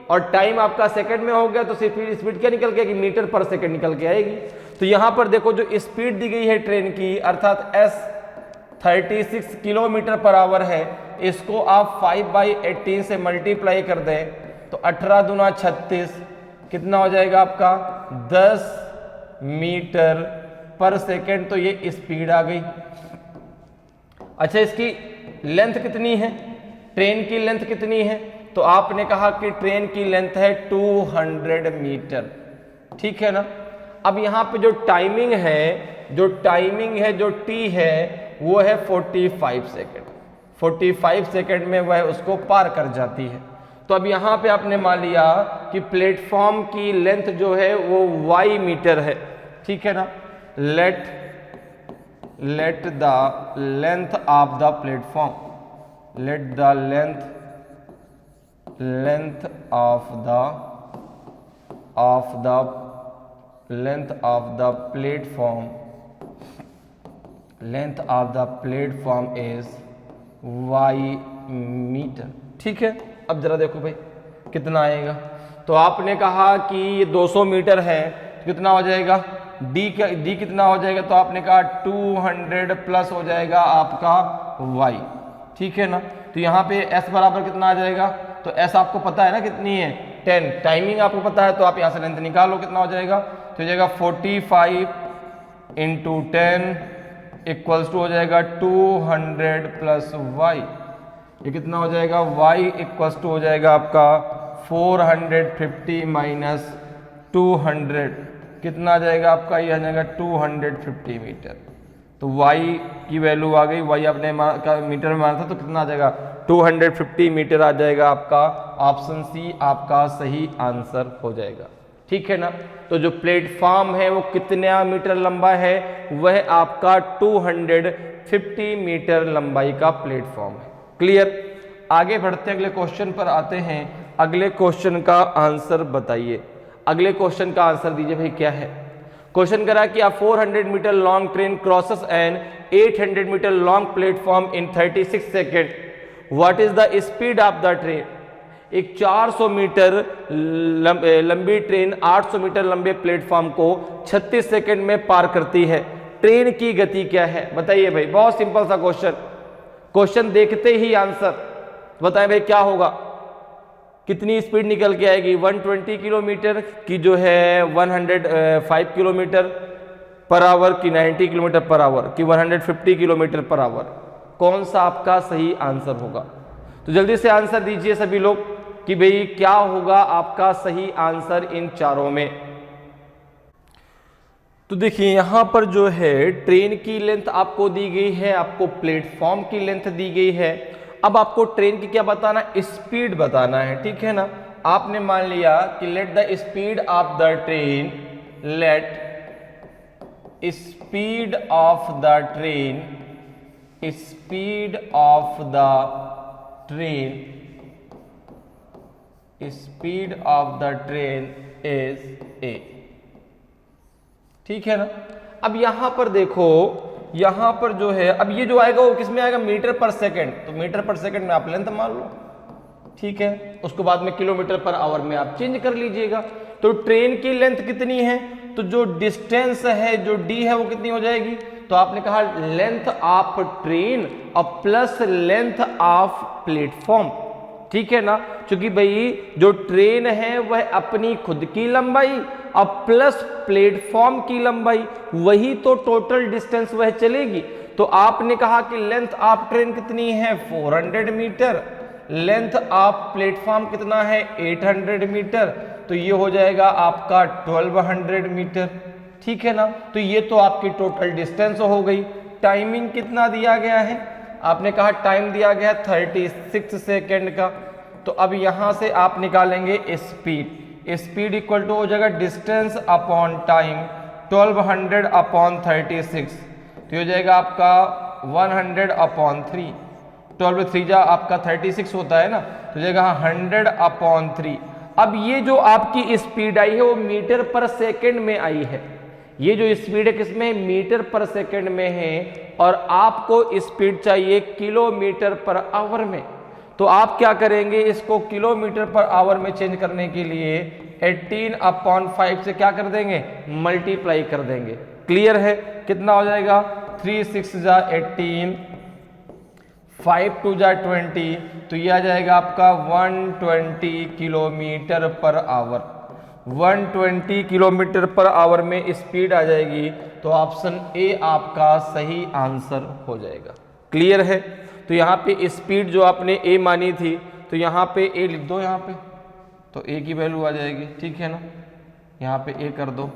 और टाइम आपका सेकंड में हो गया, तो स्पीड क्या निकल के आएगी, मीटर पर सेकंड निकल के आएगी। तो यहां पर देखो जो स्पीड दी गई है ट्रेन की, अर्थात s 36 किलोमीटर पर आवर है, इसको आप 5/18 से मल्टीप्लाई कर दें तो 18 दूना 36, कितना हो जाएगा आपका 10 मीटर पर सेकेंड। तो ये स्पीड आ गई। अच्छा, इसकी लेंथ कितनी है, ट्रेन की लेंथ कितनी है, तो आपने कहा कि ट्रेन की लेंथ है 200 मीटर, ठीक है ना। अब यहाँ पे जो टाइमिंग है, जो टी है वो है 45 सेकेंड। 45 सेकेंड में वह उसको पार कर जाती है। तो अब यहाँ पे आपने मान लिया कि प्लेटफॉर्म की लेंथ जो है वो y मीटर है, ठीक है ना। Let the length of the platform, let the length of the platform is y metre, ठीक है। अब जरा देखो भाई कितना आएगा। तो आपने कहा कि ये 200 मीटर है, तो कितना हो जाएगा डी कितना हो जाएगा, तो आपने कहा 200 प्लस हो जाएगा आपका y, ठीक है ना। तो यहाँ पे s बराबर कितना आ जाएगा, तो s आपको पता है ना कितनी है 10, टाइमिंग आपको पता है, तो आप यहाँ से लेंथ निकालो कितना हो जाएगा, तो हो जाएगा 45 × 10 इक्वल्स टू हो जाएगा 200 प्लस y। ये कितना हो जाएगा, y इक्वल्स टू हो जाएगा आपका 450 माइनस 200, कितना आ जाएगा आपका, ये आ जाएगा 250 मीटर। तो y की वैल्यू आ गई, y आपने मीटर में माना था, तो कितना आ जाएगा 250 मीटर आ जाएगा आपका। ऑप्शन सी आपका सही आंसर हो जाएगा, ठीक है ना। तो जो प्लेटफॉर्म है वो कितना मीटर लंबा है, वह आपका 250 मीटर लंबाई का प्लेटफॉर्म है। क्लियर। आगे बढ़ते हैं, अगले क्वेश्चन पर आते हैं। अगले क्वेश्चन का आंसर बताइए। अगले क्वेश्चन का आंसर दीजिए भाई क्या है। क्वेश्चन करा कि a 400 metre long train crosses an 800 metre long platform in 36 second, what is the speed of the train. एक 400 मीटर लंबी ट्रेन 800 मीटर लंबे प्लेटफॉर्म को 36 सेकेंड में पार करती है, ट्रेन की गति क्या है, बताइए भाई। बहुत सिंपल सा क्वेश्चन देखते ही आंसर बताएं भाई क्या होगा, कितनी स्पीड निकल के आएगी, 120 किलोमीटर की जो है 105 किलोमीटर पर आवर की 90 किलोमीटर पर आवर की 150 किलोमीटर पर आवर। कौन सा आपका सही आंसर होगा, तो जल्दी से आंसर दीजिए सभी लोग कि भाई क्या होगा आपका सही आंसर इन चारों में। तो देखिए यहां पर जो है ट्रेन की लेंथ आपको दी गई है, आपको प्लेटफॉर्म की लेंथ दी गई है। अब आपको ट्रेन की क्या बताना, स्पीड बताना है, ठीक है ना। आपने मान लिया कि let the speed of the train let speed of the train speed of the train is ए। ठीक है ना। अब यहां पर देखो, यहां पर जो है, अब ये जो आएगा वो किस में आएगा, मीटर पर सेकंड। तो मीटर पर सेकंड में आप लेंथ मान लो, ठीक है। उसको बाद में किलोमीटर पर आवर में आप चेंज कर लीजिएगा। तो ट्रेन की लेंथ कितनी है, तो जो डिस्टेंस है, जो डी है, वो कितनी हो जाएगी, तो आपने कहा लेंथ ऑफ ट्रेन और प्लस लेंथ ऑफ प्लेटफॉर्म। ठीक है ना, क्योंकि भाई जो ट्रेन है वह अपनी खुद की लंबाई और प्लस प्लेटफॉर्म की लंबाई, वही तो टोटल डिस्टेंस वह चलेगी। तो आपने कहा कि लेंथ ऑफ ट्रेन कितनी है 400 मीटर, लेंथ ऑफ प्लेटफॉर्म कितना है 800 मीटर, तो ये हो जाएगा आपका 1200 मीटर। ठीक है ना। तो ये तो आपकी टोटल डिस्टेंस हो गई। टाइमिंग कितना दिया गया है, आपने कहा टाइम दिया गया 36 सेकेंड का। तो अब यहां से आप निकालेंगे स्पीड। स्पीड इक्वल टू हो जाएगा डिस्टेंस अपॉन टाइम 1200 अपॉन 36, तो हो जाएगा आपका 100 अपॉन 3। 12 3 जा आपका 36 होता है ना, तो हो जाएगा 100 अपॉन 3। अब ये जो आपकी स्पीड आई है वो मीटर पर सेकेंड में आई है। ये जो स्पीड है किसमें है, मीटर पर सेकेंड में है, और आपको स्पीड चाहिए किलोमीटर पर आवर में। तो आप क्या करेंगे, इसको किलोमीटर पर आवर में चेंज करने के लिए 18 अपॉन 5 से क्या कर देंगे, मल्टीप्लाई कर देंगे। क्लियर है, कितना हो जाएगा 3 6 जा 18, 5 2 जा 20, तो ये आ जाएगा आपका 120 kilometre per our. 120 kilometre per our में स्पीड आ जाएगी। तो ऑप्शन ए आपका सही आंसर हो जाएगा। क्लियर है। तो यहाँ पे स्पीड जो आपने ए मानी थी, तो यहाँ पे ए लिख दो, यहाँ पे तो ए की वैल्यू आ जाएगी। ठीक है ना, यहाँ पे ए कर दो,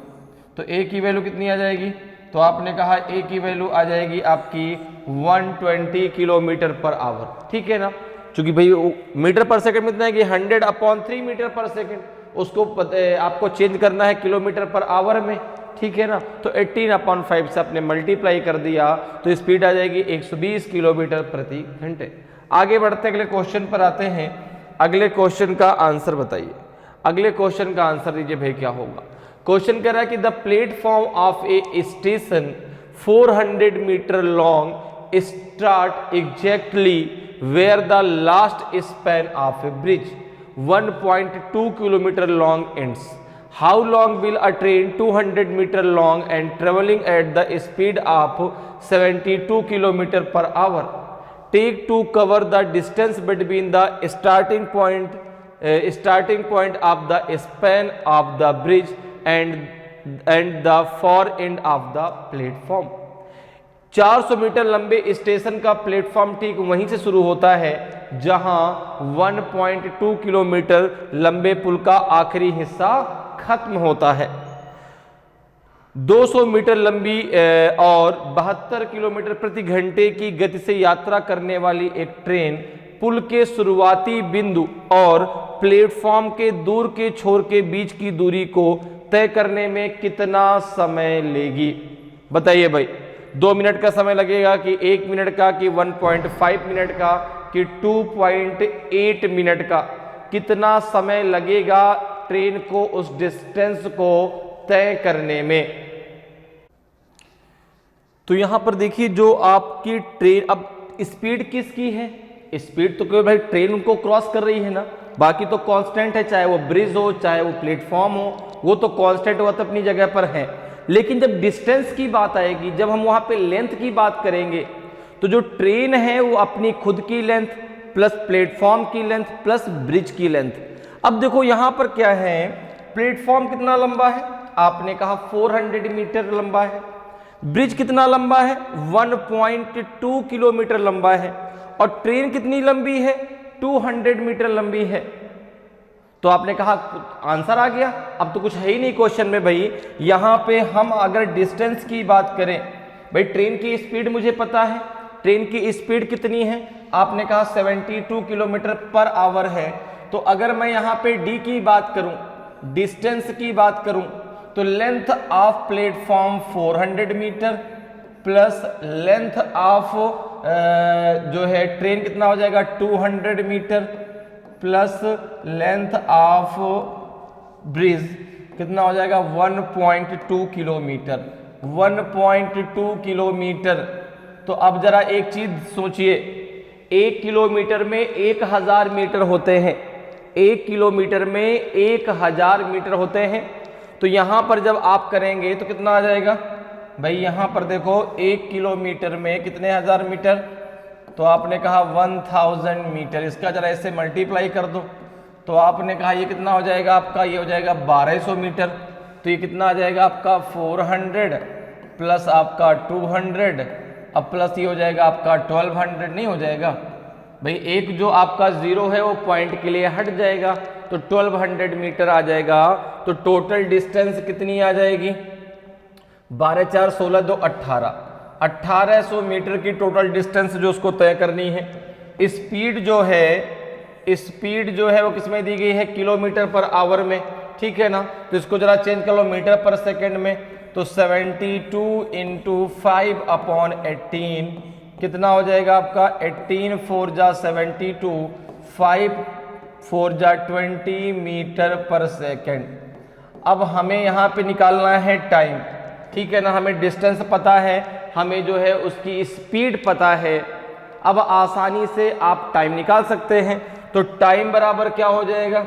तो ए की वैल्यू कितनी आ जाएगी, तो आपने कहा ए की वैल्यू आ जाएगी आपकी 120 किलोमीटर पर आवर। ठीक है ना, क्योंकि भाई मीटर पर सेकंड में इतना है कि 100 अपॉन 3 मीटर पर सेकंड, उसको आपको चेंज करना है किलोमीटर पर आवर में। ठीक है ना, तो 18 अपॉन 5 से आपने मल्टीप्लाई कर दिया, तो स्पीड आ जाएगी 120 किलोमीटर प्रति घंटे। आगे बढ़ते अगले क्वेश्चन पर आते हैं। अगले क्वेश्चन का आंसर बताइए। अगले क्वेश्चन का आंसर दीजिए भाई, क्या होगा। क्वेश्चन कह रहा है कि the platform of a station 400 metre long start exactly where the last span of a bridge 1.2 kilometer long ends. How long will a train 200 meter long and traveling at the speed of 72 kilometer per hour take to cover the distance between the starting point of the span of the bridge and the far end of the platform? 400 metre लंबे station का platform ठीक वहीं से शुरू होता है जहां 1.2 kilometre लंबे पुल का आखिरी हिस्सा खत्म होता है। 200 मीटर लंबी और 72 किलोमीटर प्रति घंटे की गति से यात्रा करने वाली एक ट्रेन पुल के शुरुआती बिंदु और प्लेटफॉर्म के दूर के छोर के बीच की दूरी को तय करने में कितना समय लेगी, बताइए भाई। 2 मिनट का समय लगेगा कि 1 मिनट का कि 1.5 मिनट का कि 2.8 मिनट का, कितना समय लगेगा ट्रेन को उस डिस्टेंस को तय करने में। तो यहां पर देखिए जो आपकी ट्रेन, अब स्पीड किसकी है, स्पीड तो केवल भाई ट्रेन को क्रॉस कर रही है ना, बाकी तो कांस्टेंट है, चाहे वो ब्रिज हो चाहे वो प्लेटफॉर्म हो, वो तो कांस्टेंट वो तो अपनी जगह पर है। लेकिन जब डिस्टेंस की बात आएगी, जब हम वहां पे लेंथ की बात करेंगे, तो जो ट्रेन है वो अपनी खुद की लेंथ प्लस प्लेटफॉर्म की लेंथ प्लस ब्रिज की लेंथ। अब देखो यहां पर क्या है, प्लेटफॉर्म कितना लंबा है, आपने कहा 400 मीटर लंबा है। ब्रिज कितना लंबा है, 1.2 किलोमीटर लंबा है। और ट्रेन कितनी लंबी है, 200 मीटर लंबी है। तो आपने कहा आंसर आ गया। अब तो कुछ है ही नहीं क्वेश्चन में भाई। यहां पे हम अगर डिस्टेंस की बात करें, भाई ट्रेन की स्पीड मुझे पता है, ट्रेन की स्पीड कितनी है, आपने कहा 72 किलोमीटर पर आवर है। तो अगर मैं यहां पे डी की बात करूं, डिस्टेंस की बात करूं, तो length of platform 400 metre plus length of जो है ट्रेन कितना हो जाएगा 200 metre plus length of bridge कितना हो जाएगा 1.2 किलोमीटर 1.2 किलोमीटर। तो अब जरा एक चीज सोचिए, 1 किलोमीटर में 1000 मीटर होते हैं, 1 किलोमीटर में 1000 मीटर होते हैं। तो यहां पर जब आप करेंगे तो कितना आ जाएगा भाई, यहां पर देखो 1 किलोमीटर में कितने हजार मीटर, तो आपने कहा 1000 मीटर, इसका जरा ऐसे मल्टीप्लाई कर दो तो आपने कहा ये कितना हो जाएगा आपका, ये हो जाएगा 1200 मीटर। तो ये कितना आ जाएगा आपका 400 प्लस आपका 200 अब प्लस ये हो जाएगा आपका 1200, नहीं हो जाएगा भाई, एक जो आपका जीरो है वो पॉइंट के लिए हट जाएगा तो 1200 मीटर आ जाएगा। तो टोटल डिस्टेंस कितनी आ जाएगी 12 4 16 2 18 1800 मीटर की टोटल डिस्टेंस जो उसको तय करनी है। स्पीड जो है वो किसमें दी गई है, किलोमीटर पर आवर में, ठीक है ना। तो इसको जरा चेंज कर लो मीटर पर सेकंड में, तो 72 इंटू 5/18 कितना हो जाएगा आपका 18 4 जा 72 5 4 जा 20 मीटर पर सेकंड। अब हमें यहाँ पे निकालना है टाइम, ठीक है ना, हमें डिस्टेंस पता है, हमें जो है उसकी स्पीड पता है। अब आसानी से आप टाइम निकाल सकते हैं। तो टाइम बराबर क्या हो जाएगा,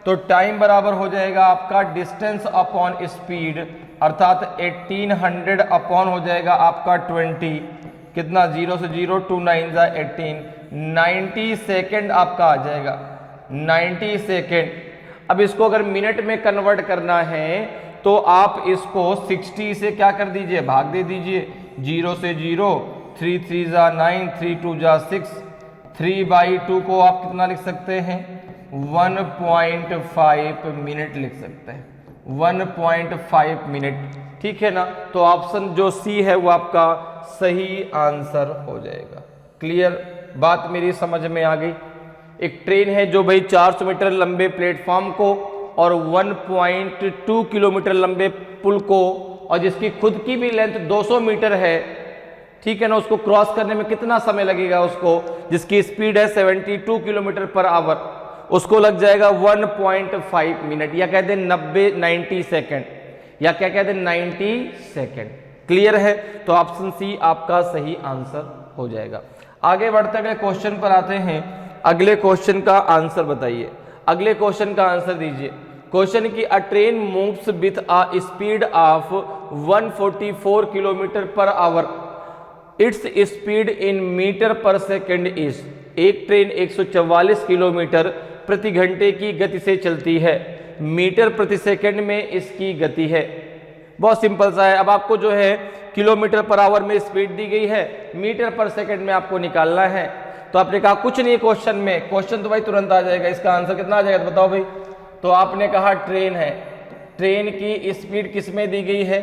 तो टाइम बराबर हो जाएगा आपका डिस्टेंस अपॉन स्पीड, अर्थात 1800 अपॉन हो जाएगा आपका 20, कितना 0 से 0 2 9 जा 18, 90 सेकेंड आपका आ जाएगा, 90 सेकेंड। अब इसको अगर मिनट में कन्वर्ट करना है तो आप इसको 60 से क्या कर दीजिए, भाग दे दीजिए, 0 से 0 3 3 जा 9 3 2 जा 6, 3/2 को आप कितना लिख सकते हैं 1.5 मिनट लिख सकते हैं, 1.5 मिनट, ठीक है ना। तो ऑप्शन जो सी है वो आपका सही आंसर हो जाएगा। क्लियर, बात मेरी समझ में आ गई। एक ट्रेन है जो भाई 400 मीटर लंबे प्लेटफॉर्म को और 1.2 किलोमीटर लंबे पुल को, और जिसकी खुद की भी लेंथ 200 मीटर है, ठीक है ना, उसको क्रॉस करने में कितना समय लगेगा, उसको जिसकी स्पीड है 72 किलोमीटर पर आवर, उसको लग जाएगा 1.5 मिनट, या कहते हैं 90 सेकेंड, या क्या कहते हैं 90 सेकेंड। क्लियर है, तो ऑप्शन सी आपका सही आंसर हो जाएगा। आगे बढ़ते अगले क्वेश्चन पर आते हैं। अगले क्वेश्चन का आंसर बताइए, अगले क्वेश्चन का आंसर दीजिए। क्वेश्चन की a train moves with a speed of 144 kilometre per hour, its speed in metre per second is. एक ट्रेन 144 किलोमीटर प्रति घंटे की गति से चलती है, मीटर प्रति सेकंड में इसकी गति है। बहुत सिंपल सा है। अब आपको जो है किलोमीटर पर आवर में स्पीड दी गई है, मीटर पर सेकंड में आपको निकालना है। तो आपने कहा कुछ नहीं क्वेश्चन में, क्वेश्चन तो भाई तुरंत आ जाएगा, इसका आंसर कितना आ जाएगा तो बताओ भाई। तो आपने कहा ट्रेन है, ट्रेन की स्पीड किस में दी गई है,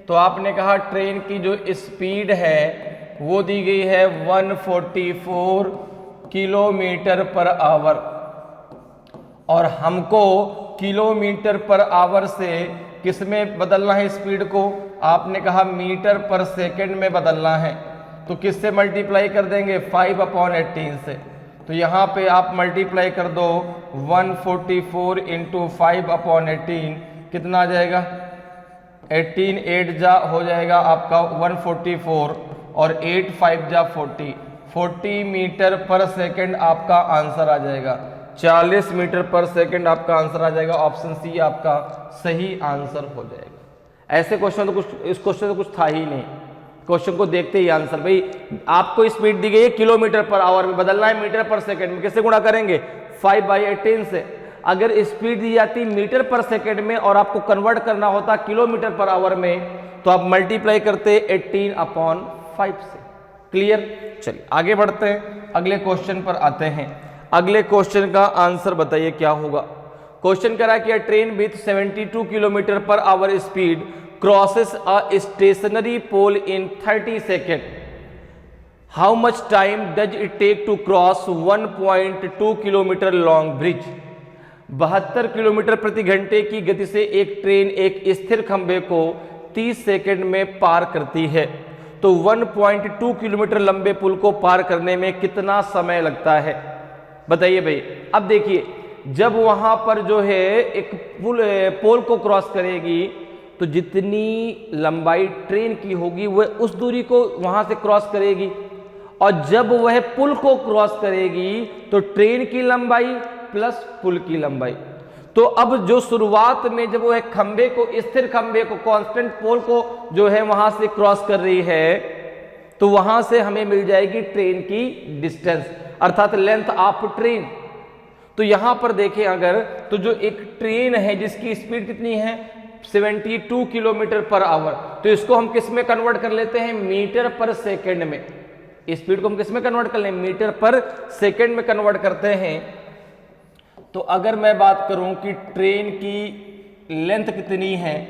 तो आपने कहा ट्रेन की जो स्पीड है वो दी गई है 144 किलोमीटर पर आवर, और हमको किलोमीटर पर आवर से किस में बदलना है स्पीड को, आपने कहा मीटर पर सेकंड में बदलना है। तो किससे मल्टीप्लाई कर देंगे 5/18 से। तो यहाँ पे आप मल्टीप्लाई कर दो 144 इंटू 5/18 कितना आ जाएगा 18 8 जा हो जाएगा आपका 144 और 8 5 जा 40 मीटर पर सेकंड आपका आंसर आ जाएगा। 40 मीटर पर सेकंड आपका आंसर आ जाएगा। ऑप्शन सी आपका सही आंसर हो जाएगा। ऐसे क्वेश्चन तो कुछ, इस क्वेश्चन तो कुछ था ही नहीं, क्वेश्चन को देखते ही आंसर। भाई आपको स्पीड दी गई है किलोमीटर पर आवर में, बदलना है मीटर पर सेकंड में, किससे गुणा करेंगे 5/18 से। अगर स्पीड दी जाती मीटर पर सेकंड में और आपको कन्वर्ट करना होता किलोमीटर पर आवर में, तो आप मल्टीप्लाई करते 18/5 से। क्लियर, चलिए आगे बढ़ते हैं, अगले क्वेश्चन पर आते हैं। अगले क्वेश्चन का आंसर बताइए क्या होगा। क्वेश्चन कह रहा है कि train with 72 kilometre per hour speed crosses a stationary pole in 30 second. How much time does it take to cross 1.2 kilometre long bridge. 72 kilometre प्रति घंटे की गति से एक ट्रेन एक स्थिर खंभे को 30 सेकंड में पार करती है, तो 1.2 किलोमीटर लंबे पुल को पार करने में कितना समय लगता है? बताइए भाई। अब देखिए, जब वहां पर जो है एक पोल को क्रॉस करेगी तो जितनी लंबाई ट्रेन की होगी वह उस दूरी को वहां से क्रॉस करेगी, और जब वह पुल को क्रॉस करेगी तो ट्रेन की लंबाई प्लस पुल की लंबाई। तो अब जो शुरुआत में जब वह खंबे को, स्थिर खंबे को, कांस्टेंट पोल को जो है वहां से क्रॉस कर रही है, तो वहां से हमें मिल जाएगी ट्रेन की डिस्टेंस, अर्थात लेंथ ऑफ ट्रेन। तो यहां पर देखें अगर, तो जो एक ट्रेन है जिसकी स्पीड कितनी है 72 किलोमीटर पर आवर, तो इसको हम किस में कन्वर्ट कर लेते हैं? मीटर पर सेकेंड में। स्पीड को हम किस में कन्वर्ट कर लें? मीटर पर सेकेंड में कन्वर्ट करते हैं। तो अगर मैं बात करूं कि ट्रेन की लेंथ कितनी है,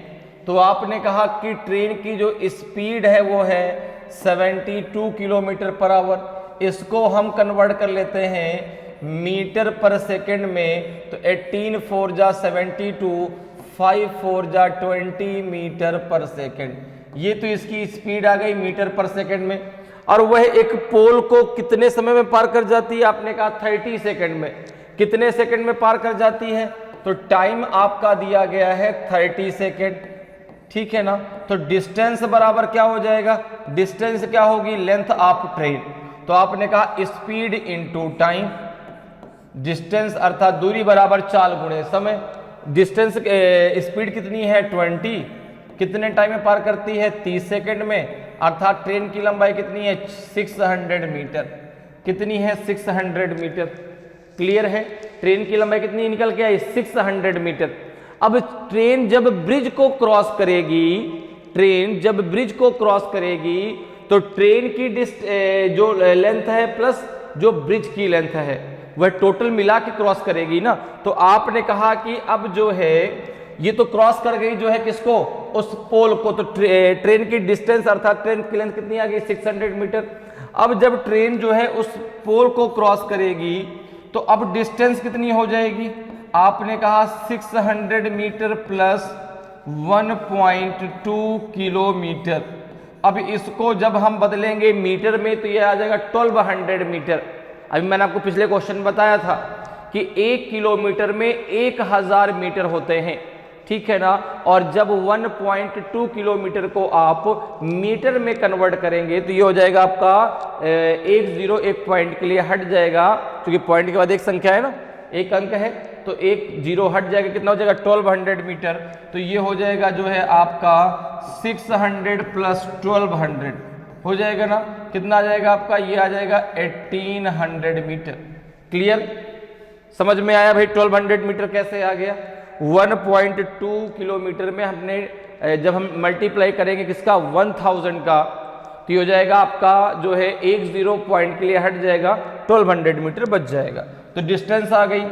तो आपने कहा कि ट्रेन की जो स्पीड है वो है 72 किलोमीटर पर आवर। इसको हम कन्वर्ट कर लेते हैं मीटर पर सेकेंड में, तो 18 4 जा 72, 5 4 जा 20 मीटर पर सेकेंड। ये तो इसकी स्पीड आ गई मीटर पर सेकेंड में। और वह एक पोल को कितने समय में पार कर जाती है? आपने कहा 30 सेकेंड में। कितने सेकेंड में पार कर जाती है? तो टाइम आपका दिया गया है 30 सेकेंड, ठीक है ना। तो डिस्टेंस बराबर क्या हो जाएगा? डिस्टेंस क्या होगी? Length of train. तो आपने कहा स्पीड इनटू टाइम, डिस्टेंस अर्थात दूरी बराबर चाल गुणे समय। डिस्टेंस स्पीड कितनी है 20, कितने टाइम में पार करती है? 30 सेकेंड में, अर्थात ट्रेन की लंबाई कितनी है 600 मीटर। कितनी है? 600 मीटर। क्लियर है? ट्रेन की लंबाई कितनी निकल के आई? 600 मीटर। अब ट्रेन जब ब्रिज को क्रॉस करेगी, ट्रेन जब ब्रिज को क्रॉस करेगी तो ट्रेन की जो लेंथ है प्लस जो ब्रिज की लेंथ है वह टोटल मिला के क्रॉस करेगी ना। तो आपने कहा कि अब जो है ये तो क्रॉस कर गई जो है किसको? उस पोल को। तो ट्रेन की डिस्टेंस अर्थात ट्रेन की लेंथ कितनी आ गई? 600 मीटर। अब जब ट्रेन जो है उस पोल को क्रॉस करेगी तो अब डिस्टेंस कितनी हो जाएगी? आपने कहा 600 मीटर प्लस 1.2 किलोमीटर। अब इसको जब हम बदलेंगे मीटर में तो यह आ जाएगा 1200 मीटर। अभी मैंने आपको पिछले क्वेश्चन बताया था कि 1 किलोमीटर में 1000 मीटर होते हैं, ठीक है ना। और जब 1.2 किलोमीटर को आप मीटर में कन्वर्ट करेंगे तो ये हो जाएगा आपका 1 पॉइंट के लिए हट जाएगा, क्योंकि पॉइंट के बाद एक संख्या है ना, एक अंक है, तो 1 0 हट जाएगा। कितना हो जाएगा? 1200 मीटर। तो ये हो जाएगा जो है आपका 600 प्लस 1200 हो जाएगा ना। कितना आ जाएगा आपका? ये आ जाएगा 1800 मीटर। क्लियर? समझ में आया भाई 1200 मीटर कैसे आ गया? 1.2 किलोमीटर में हमने जब हम मल्टीप्लाई करेंगे किसका? 1000 का, तो हो जाएगा आपका जो है 10 पॉइंट के लिए हट जाएगा, 1200 मीटर बच जाएगा। तो डिस्टेंस आ गई।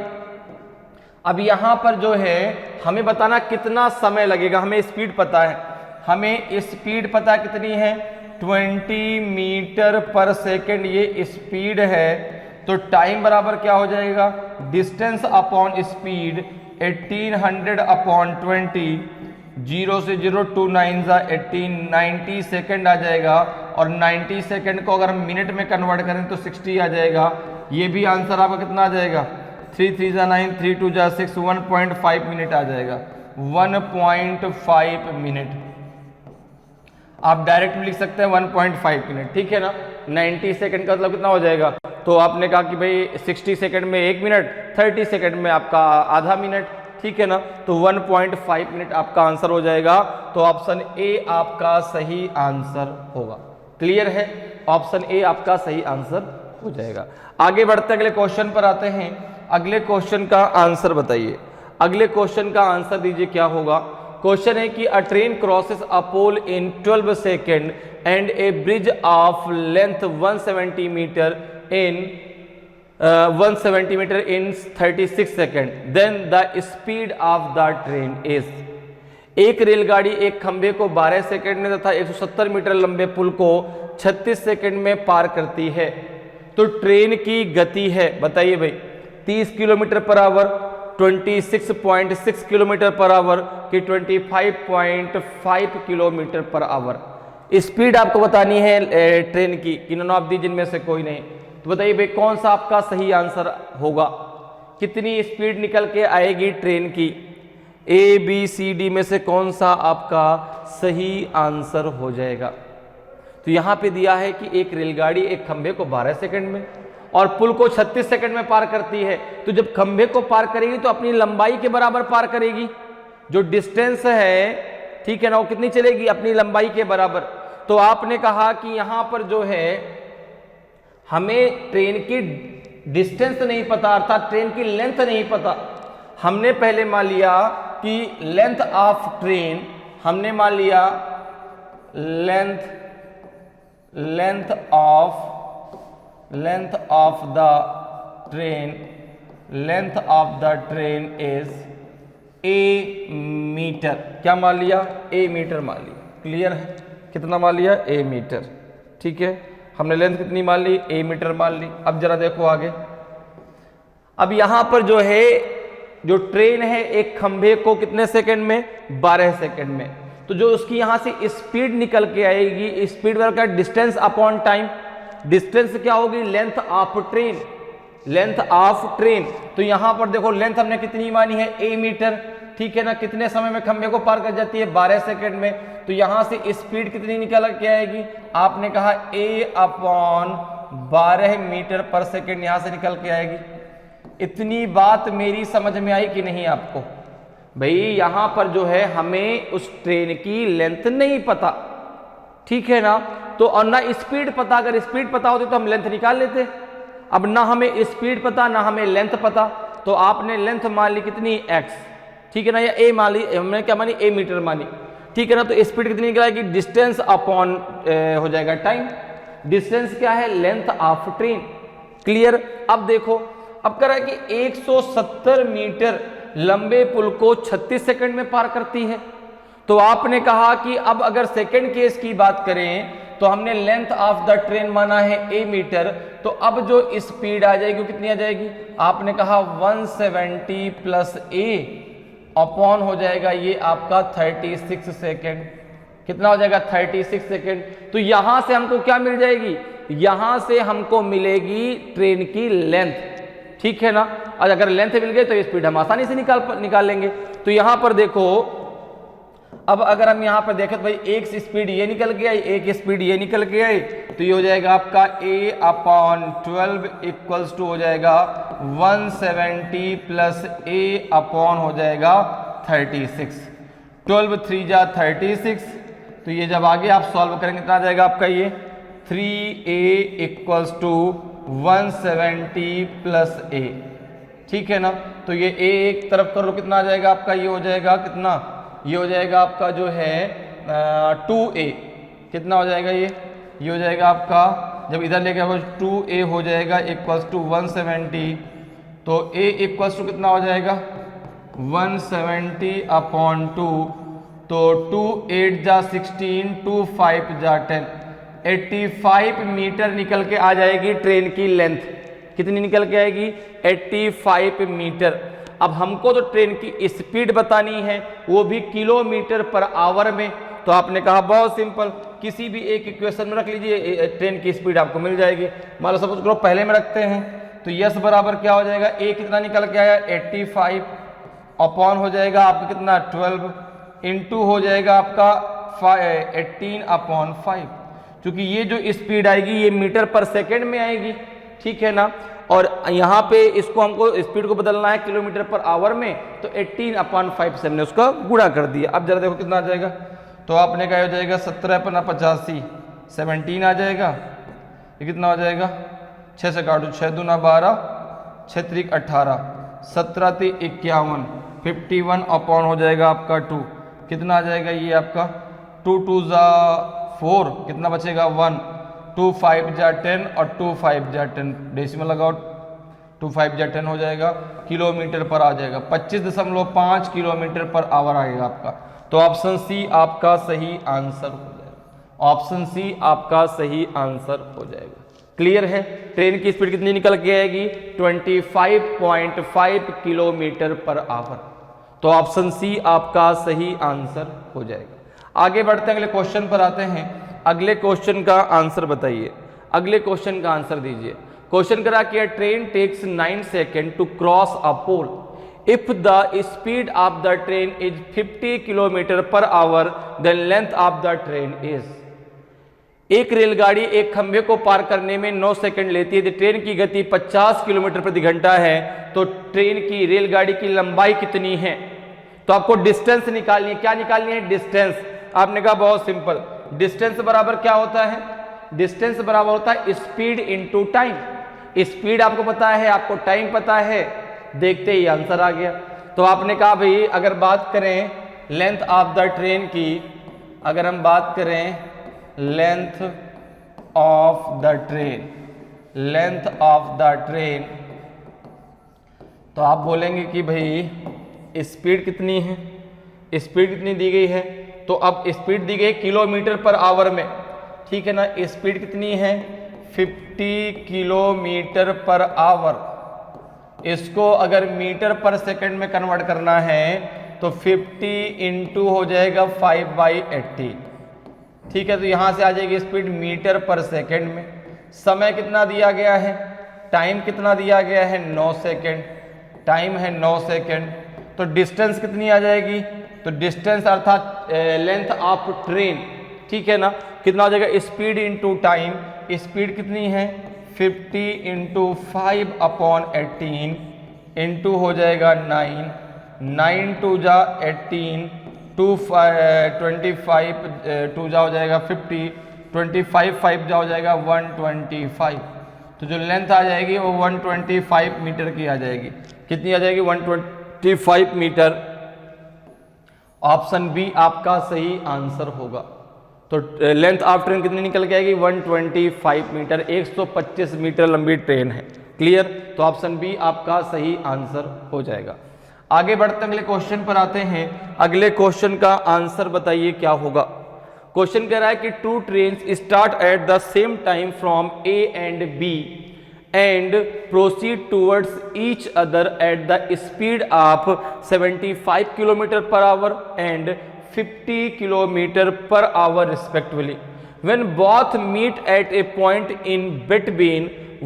अब यहां पर जो है हमें बताना कितना समय लगेगा। हमें स्पीड पता है, हमें स्पीड पता कितनी है 20 मीटर पर सेकेंड ये स्पीड है। तो टाइम बराबर क्या हो जाएगा? डिस्टेंस अपॉन स्पीड 1800 अपॉन 20, 0 से 0 2 9 जा 18, 90 सेकेंड आ जाएगा। और 90 सेकेंड को अगर हम मिनट में कन्वर्ट करें तो 60 आ जाएगा। ये भी आंसर आपका कितना आ जाएगा? 3 3 जा 9, 3 2 जा 6, 1.5 मिनट आ जाएगा। 1.5 मिनट आप डायरेक्ट लिख सकते हैं 1.5 मिनट, ठीक है ना। 90 सेकंड का मतलब कितना हो जाएगा? तो आपने कहा कि भाई 60 सेकंड में 1 मिनट, 30 सेकंड में आपका आधा मिनट, ठीक है ना। तो 1.5 मिनट आपका आंसर हो जाएगा। तो ऑप्शन ए आपका सही आंसर होगा। क्लियर है? ऑप्शन ए आपका सही आंसर हो जाएगा। आगे बढ़ते अगले क्वेश्चन पर आते हैं। अगले क्वेश्चन का आंसर बताइए। अगले क्वेश्चन का आंसर दीजिए क्या होगा। क्वेश्चन है कि a train crosses a pole in 12 second and a bridge of length 170 metre in 36 second, then the speed of the train is. एक रेलगाड़ी एक खंभे को 12 सेकेंड में तथा 170 मीटर लंबे पुल को 36 सेकेंड में पार करती है, तो ट्रेन की गति है, बताइए भाई, 30 kilometre per our, 26.6 kilometre per our कि 25.5 किलोमीटर पर आवर। स्पीड आपको बतानी है ट्रेन की, कि नॉन ऑफ दी जिनमें से कोई नहीं। तो बताइए भाई कौन सा आपका सही आंसर होगा, कितनी स्पीड निकल के आएगी ट्रेन की। ए बी सी डी में से कौन सा आपका सही आंसर हो जाएगा। तो यहां पे दिया है कि एक रेलगाड़ी एक खंभे को 12 सेकंड में और पुल को 36 सेकंड में पार करती है। तो जब खंभे को पार करेगी तो अपनी लंबाई के बराबर पार करेगी, जो डिस्टेंस है, ठीक है ना, वो कितनी चलेगी, अपनी लंबाई के बराबर। तो आपने कहा कि यहां पर जो है हमें ट्रेन की डिस्टेंस नहीं पता, अर्थात ट्रेन की लेंथ नहीं पता। हमने पहले मान लिया कि लेंथ ऑफ ट्रेन, हमने मान लिया length of the train is A metre. क्या मान लिया, ए मीटर मान लिया। क्लियर है, कितना मान लिया, ए मीटर। ठीक है, हमने लेंथ कितनी मान ली, ए मीटर मान ली। अब जरा देखो आगे, अब यहां पर जो है जो ट्रेन है एक खंभे को कितने सेकंड में, 12 सेकंड में। तो जो उसकी यहां से स्पीड निकल के आएगी, स्पीड वर्क का डिस्टेंस अपॉन टाइम, डिस्टेंस क्या होगी, length of train, length of train. तो यहां पर देखो लेंथ हमने कितनी मानी है, ए मीटर। ठीक है ना, कितने समय में खंभे को पार कर जाती है, 12 सेकंड में। तो यहां से स्पीड कितनी निकल के आएगी, आपने कहा ए अपॉन 12 मीटर पर सेकंड यहां से निकल के आएगी। इतनी बात मेरी समझ में आई कि नहीं आपको। भाई यहां पर जो है हमें उस ट्रेन की लेंथ नहीं पता, ठीक है ना, तो और ना स्पीड पता। अगर स्पीड पता होती तो हम लेंथ निकाल लेते। अब ना हमें स्पीड पता ना हमें लेंथ पता, तो आपने लेंथ मान ली कितनी, एक्स, ठीक है ना, या ए मान ली, हमने क्या मानी, ए मीटर मानी। ठीक है ना, तो स्पीड कितनी निकलेगी, डिस्टेंस अपॉन हो जाएगा टाइम। डिस्टेंस क्या है, लेंथ ऑफ ट्रेन। क्लियर। अब देखो, अब कह रहा है कि 170 मीटर लंबे पुल को 36 सेकंड में पार करती है। तो आपने कहा कि अब अगर सेकंड केस की बात करें तो हमने लेंथ ऑफ द ट्रेन माना है ए मीटर, तो अब जो स्पीड आ जाएगी वो कितनी आ जाएगी, आपने कहा 170 प्लस ए अपॉन हो जाएगा ये आपका 36 सेकेंड। कितना हो जाएगा, 36 सेकेंड। तो यहां से हमको क्या मिल जाएगी, यहां से हमको मिलेगी ट्रेन की लेंथ, ठीक है ना। और अगर लेंथ मिल गई तो स्पीड हम आसानी से निकाल लेंगे। तो यहां पर देखो, अब अगर हम यहां पर देखें तो भाई एक स्पीड ये निकल के आई, एक स्पीड ये निकल के आई, तो ये हो जाएगा आपका a अपॉन 12 इक्वल्स टू हो जाएगा 170 प्लस a अपॉन हो जाएगा 36। 12 3 जा 36। तो ये जब आगे आप सॉल्व करेंगे कितना आ जाएगा आपका, ये 3a equals to 170 plus a, ठीक है ना। तो ये a एक तरफ कर लो, कितना आ जाएगा आपका, ये हो जाएगा कितना, ये हो जाएगा आपका जो है 2a। कितना हो जाएगा ये हो जाएगा आपका, जब इधर लेके आओ 2a हो जाएगा इक्वल्स टू 170। तो a इक्वल्स टू कितना हो जाएगा 170 अपॉन 2। तो 2 8 जा 16, 2 5 जा 10, 85 मीटर निकल के आ जाएगी ट्रेन की लेंथ। कितनी निकल के आएगी, 85 मीटर। अब हमको तो ट्रेन की स्पीड बतानी है, वो भी किलोमीटर पर आवर में। तो आपने कहा बहुत सिंपल, किसी भी एक इक्वेशन में रख लीजिए, ट्रेन की स्पीड आपको मिल जाएगी। मान लो सपोज करो पहले में रखते हैं, तो यस बराबर क्या हो जाएगा, ए कितना निकल के आया 85 अपॉन हो जाएगा आपका कितना 12 इंटू हो जाएगा आपका 18 अपॉन 5। क्योंकि ये जो स्पीड आएगी ये मीटर पर सेकेंड में आएगी, ठीक है ना। और यहाँ पे इसको हमको स्पीड को बदलना है किलोमीटर पर आवर में, तो 18 अपॉन 5 से हमने उसका गुणा कर दिया। अब जरा देखो कितना आ जाएगा, तो आपने कहा हो जाएगा 17 अपना 85, 17 आ जाएगा। ये कितना हो जाएगा, 6 से काटो, 6 दूना 12, 6 त्रिक 18, 17 3 51, 51 अपॉन हो जाएगा आपका 2। कितना आ जाएगा ये आपका 2 2 जा 4, कितना बचेगा 1, 2 5 जा 10 और 2 5 जा 10, डेसिमल लगाओ, 2 5 जा 10 हो जाएगा, किलोमीटर पर आ जाएगा 25.5 किलोमीटर पर आवर आएगा आपका। तो ऑप्शन सी आपका सही आंसर हो जाएगा, ऑप्शन सी आपका सही आंसर हो जाएगा। क्लियर है? ट्रेन की स्पीड कितनी निकल के आएगी? 25.5 किलोमीटर पर आवर। तो ऑप्शन सी आपका सही आंसर हो जाएगा। आगे बढ़ते हैं, अगले क्वेश्चन पर आते हैं। अगले क्वेश्चन का आंसर बताइए, अगले क्वेश्चन का आंसर दीजिए। क्वेश्चन करा कि train takes 9 second to cross a pole if the speed of the train is 50 kilometre per hour then length of the train is. एक रेलगाड़ी एक खंभे को पार करने में 9 सेकंड लेती है, ट्रेन की गति 50 किलोमीटर प्रति घंटा है, तो ट्रेन की रेलगाड़ी की लंबाई कितनी है? तो आपको डिस्टेंस निकालनी है। क्या निकालनी है? डिस्टेंस। आपने कहा बहुत सिंपल, डिस्टेंस बराबर क्या होता है? डिस्टेंस बराबर होता है स्पीड इनटू टाइम। स्पीड आपको पता है, आपको टाइम पता है, देखते ही आंसर आ गया। तो आपने कहा भाई अगर बात करें लेंथ ऑफ द ट्रेन की, अगर हम बात करें length of the train, length of the train, तो आप बोलेंगे कि भाई स्पीड कितनी है? स्पीड कितनी दी गई है? तो अब स्पीड दी गई किलोमीटर पर आवर में, ठीक है ना। स्पीड कितनी है? 50 किलोमीटर पर आवर। इसको अगर मीटर पर सेकंड में कन्वर्ट करना है तो 50 इंटू हो जाएगा 5/80, ठीक है। तो यहां से आ जाएगी स्पीड मीटर पर सेकंड में। समय कितना दिया गया है? टाइम कितना दिया गया है? 9 सेकंड। टाइम है 9 सेकंड। तो डिस्टेंस कितनी आ जाएगी? तो डिस्टेंस अर्थात लेंथ ऑफ ट्रेन, ठीक है ना, कितना हो जाएगा? Speed into time. स्पीड कितनी है? 50 इंटू 5/18 इंटू हो जाएगा 9, 9 टू जा 18, 25 टू जा हो जाएगा 50, 25 5 जा हो जाएगा 125। तो जो लेंथ आ जाएगी वो 125 मीटर की आ जाएगी। कितनी आ जाएगी? 125 मीटर। ऑप्शन बी आपका सही आंसर होगा। तो लेंथ ऑफ ट्रेन कितनी निकल के आएगी? 125 मीटर। 125 मीटर लंबी ट्रेन है। क्लियर? तो ऑप्शन बी आपका सही आंसर हो जाएगा। आगे बढ़ते हैं, अगले क्वेश्चन पर आते हैं। अगले क्वेश्चन का आंसर बताइए क्या होगा। क्वेश्चन कह रहा है कि 2 trains start at the same time from A and B and proceed towards each other at the speed of 75 kilometre per hour and 50 kilometre per hour respectively. When both meet at a point in between,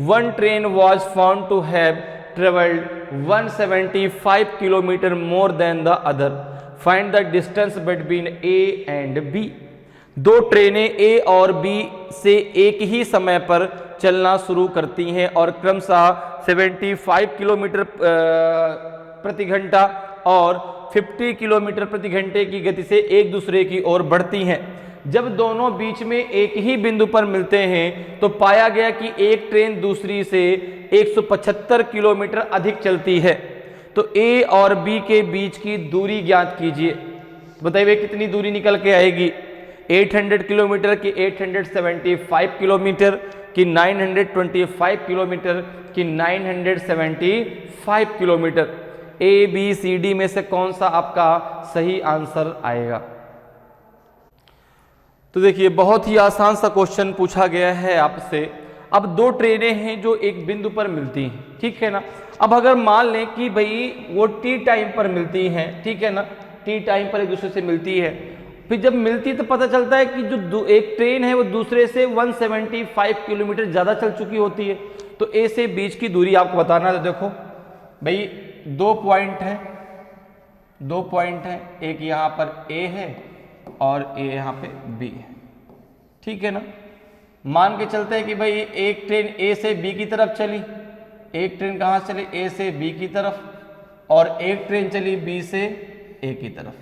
one train was found to have traveled 175 kilometer more than the other. Find the distance between A and B. दो ट्रेनें A और B से एक ही समय पर चलना शुरू करती हैं और क्रमशः 75 किलोमीटर प्रति घंटा और 50 किलोमीटर प्रति घंटे की गति से एक दूसरे की ओर बढ़ती हैं। जब दोनों बीच में एक ही बिंदु पर मिलते हैं तो पाया गया कि एक ट्रेन दूसरी से 175 किलोमीटर अधिक चलती है। तो ए और बी के बीच की दूरी ज्ञात कीजिए। बताइए कितनी दूरी निकल के आएगी? 800 किलोमीटर की 875 किलोमीटर की 925 किलोमीटर की 975 kilometre. A B C D में से कौन सा आपका सही आंसर आएगा? तो देखिए बहुत ही आसान सा क्वेश्चन पूछा गया है आपसे। अब दो ट्रेनें हैं जो एक बिंदु पर मिलती हैं, ठीक है ना। अब अगर मान लें कि भाई वो टी टाइम पर मिलती हैं, ठीक है ना, टी टाइम पर एक दूसरे से मिलती है, फिर जब मिलती है तो पता चलता है कि जो एक ट्रेन है वो दूसरे से 175 किलोमीटर ज़्यादा चल चुकी होती है। तो ए से बीच की दूरी आपको बताना है। तो देखो भाई दो पॉइंट है, एक यहाँ पर ए है और ए यहाँ पे बी है, ठीक है ना। मान के चलते हैं कि भाई एक ट्रेन ए से बी की तरफ चली, एक ट्रेन कहाँ चली? ए से बी की तरफ, और एक ट्रेन चली बी से ए की तरफ।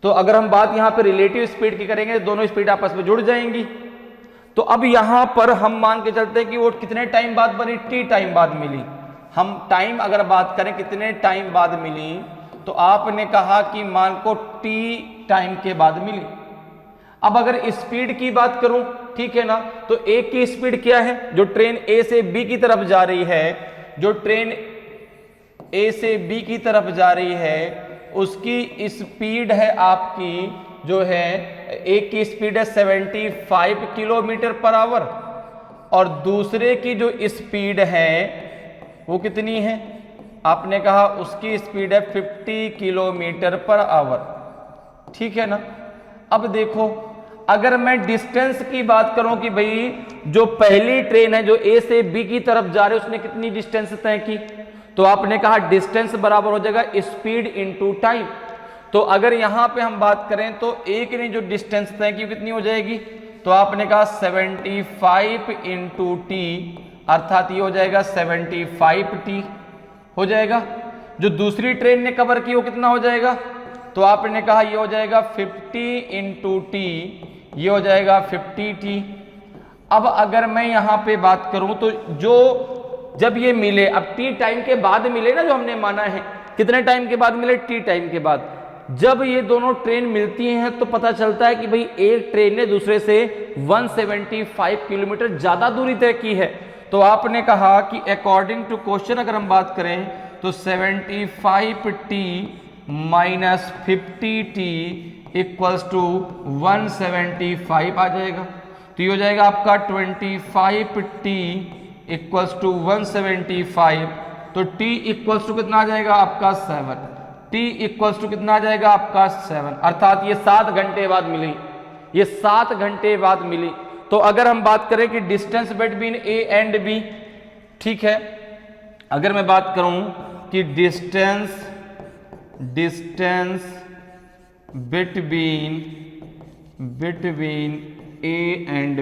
तो अगर हम बात यहाँ पे रिलेटिव स्पीड की करेंगे तो दोनों स्पीड आपस में जुड़ जाएंगी। तो अब यहाँ पर हम मान के चलते हैं कि वो कितने टाइम बाद बनी? टी टाइम बाद मिली। हम टाइम अगर बात करें कितने टाइम बाद मिली, तो आपने कहा कि मान को टी टाइम के बाद मिली। अब अगर स्पीड की बात करूं, ठीक है ना, तो एक की स्पीड क्या है? जो ट्रेन ए से बी की तरफ जा रही है, जो ट्रेन ए से बी की तरफ जा रही है उसकी स्पीड है आपकी जो है, एक की स्पीड है 75 किलोमीटर पर आवर, और दूसरे की जो स्पीड है वो कितनी है, आपने कहा उसकी स्पीड है 50 किलोमीटर पर आवर, ठीक है ना। अब देखो अगर मैं डिस्टेंस की बात करूं कि भाई जो पहली ट्रेन है जो ए से बी की तरफ जा रही है उसने कितनी डिस्टेंस तय की, तो आपने कहा डिस्टेंस बराबर हो जाएगा स्पीड इनटू टाइम। तो अगर यहां पे हम बात करें तो एक ने जो डिस्टेंस तय की कितनी हो जाएगी, तो आपने कहा 75 इंटू टी, अर्थात ये हो जाएगा 75 टी हो जाएगा। जो दूसरी ट्रेन ने कवर की वो कितना हो जाएगा, तो आपने कहा ये हो जाएगा 50 इंटू टी, ये हो जाएगा 50 टी। अब अगर मैं यहां पे बात करूं तो जो जब ये मिले, अब टी टाइम के बाद मिले ना, जो हमने माना है कितने टाइम के बाद मिले, टी टाइम के बाद। जब ये दोनों ट्रेन मिलती हैं तो पता चलता है कि भाई एक ट्रेन ने दूसरे से 175 किलोमीटर ज्यादा दूरी तय की है। तो आपने कहा कि अकॉर्डिंग टू क्वेश्चन अगर हम बात करें तो 75t minus 50t equals to 175 आ जाएगा। तो ये हो जाएगा आपका 25t इक्वल्स टू 175, तो t इक्वल्स टू कितना आ जाएगा आपका 7, t इक्वल्स टू कितना आ जाएगा आपका 7, अर्थात ये 7 घंटे बाद मिली, ये 7 घंटे बाद मिली। तो अगर हम बात करें कि distance between A and B, ठीक है, अगर मैं बात करूं कि distance between A and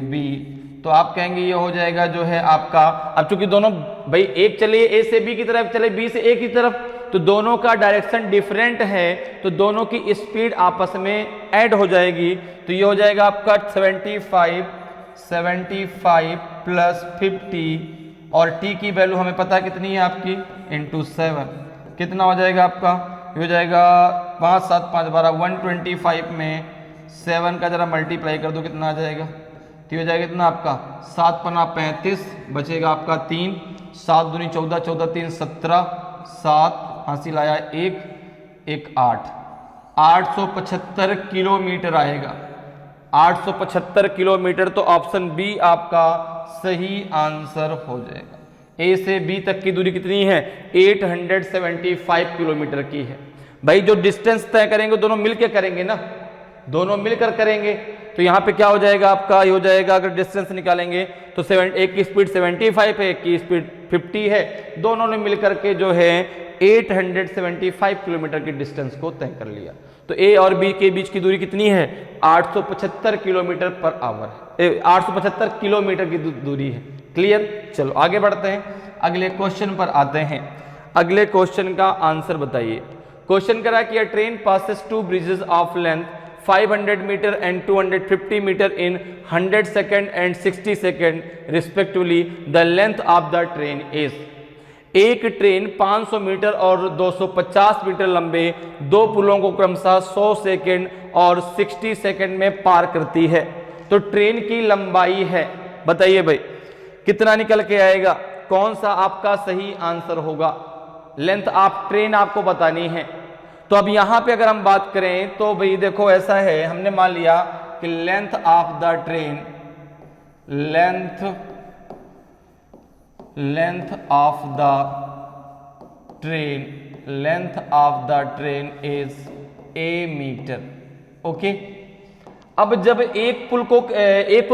B, तो आप कहेंगे ये हो जाएगा जो है आपका, अब चूंकि दोनों भाई एक चले ए से बी की तरफ, चले बी से ए की तरफ, तो दोनों का डायरेक्शन डिफरेंट है, तो दोनों की स्पीड आपस में ऐड हो जाएगी। तो ये हो जाएगा आपका 75 प्लस 50, और t की वैल्यू हमें पता है कितनी है आपकी, इंटू 7, कितना हो जाएगा आपका, ये हो जाएगा 5 7 5 12, 125 में 7 का जरा मल्टीप्लाई कर दो कितना आ जाएगा, तो ये हो जाएगा कितना आपका 7 पन्ना 35, बचेगा आपका 3, 7 दूनी 14, 14 3 17, 7 हासिल आया 1 8, 875 किलोमीटर आएगा, 875 किलोमीटर। तो ऑप्शन बी आपका सही आंसर हो जाएगा। ए से बी तक की दूरी कितनी है, 875 किलोमीटर की है। भाई जो डिस्टेंस तय करेंगे दोनों मिलकर करेंगे ना, दोनों मिलकर करेंगे, तो यहाँ पे क्या हो जाएगा आपका, ये हो जाएगा अगर डिस्टेंस निकालेंगे तो एक की स्पीड 75 है, एक की स्पीड 50 है, दोनों ने मिलकर के जो है 875 किलोमीटर की डिस्टेंस को तय कर लिया। तो ए और बी के बीच की दूरी कितनी है, 875 किलोमीटर पर आवर, 875 किलोमीटर की दूरी है। क्लियर, चलो आगे बढ़ते हैं, अगले क्वेश्चन पर आते हैं। अगले क्वेश्चन का आंसर बताइए। क्वेश्चन करा कि a train passes two bridges of length 500 meter and 250 meter in 100 second and 60 second respectively. The length of the train is। एक ट्रेन 500 मीटर और 250 मीटर लंबे दो पुलों को क्रमशः 100 सेकेंड और 60 सेकेंड में पार करती है। तो ट्रेन की लंबाई है, बताइए भाई कितना निकल के आएगा, कौन सा आपका सही आंसर होगा। लेंथ ऑफ ट्रेन आपको बतानी है। तो अब यहां पे अगर हम बात करें तो भाई देखो ऐसा है, हमने मान लिया कि length of the train, length of the train is A metre. Okay, अब जब एक पुल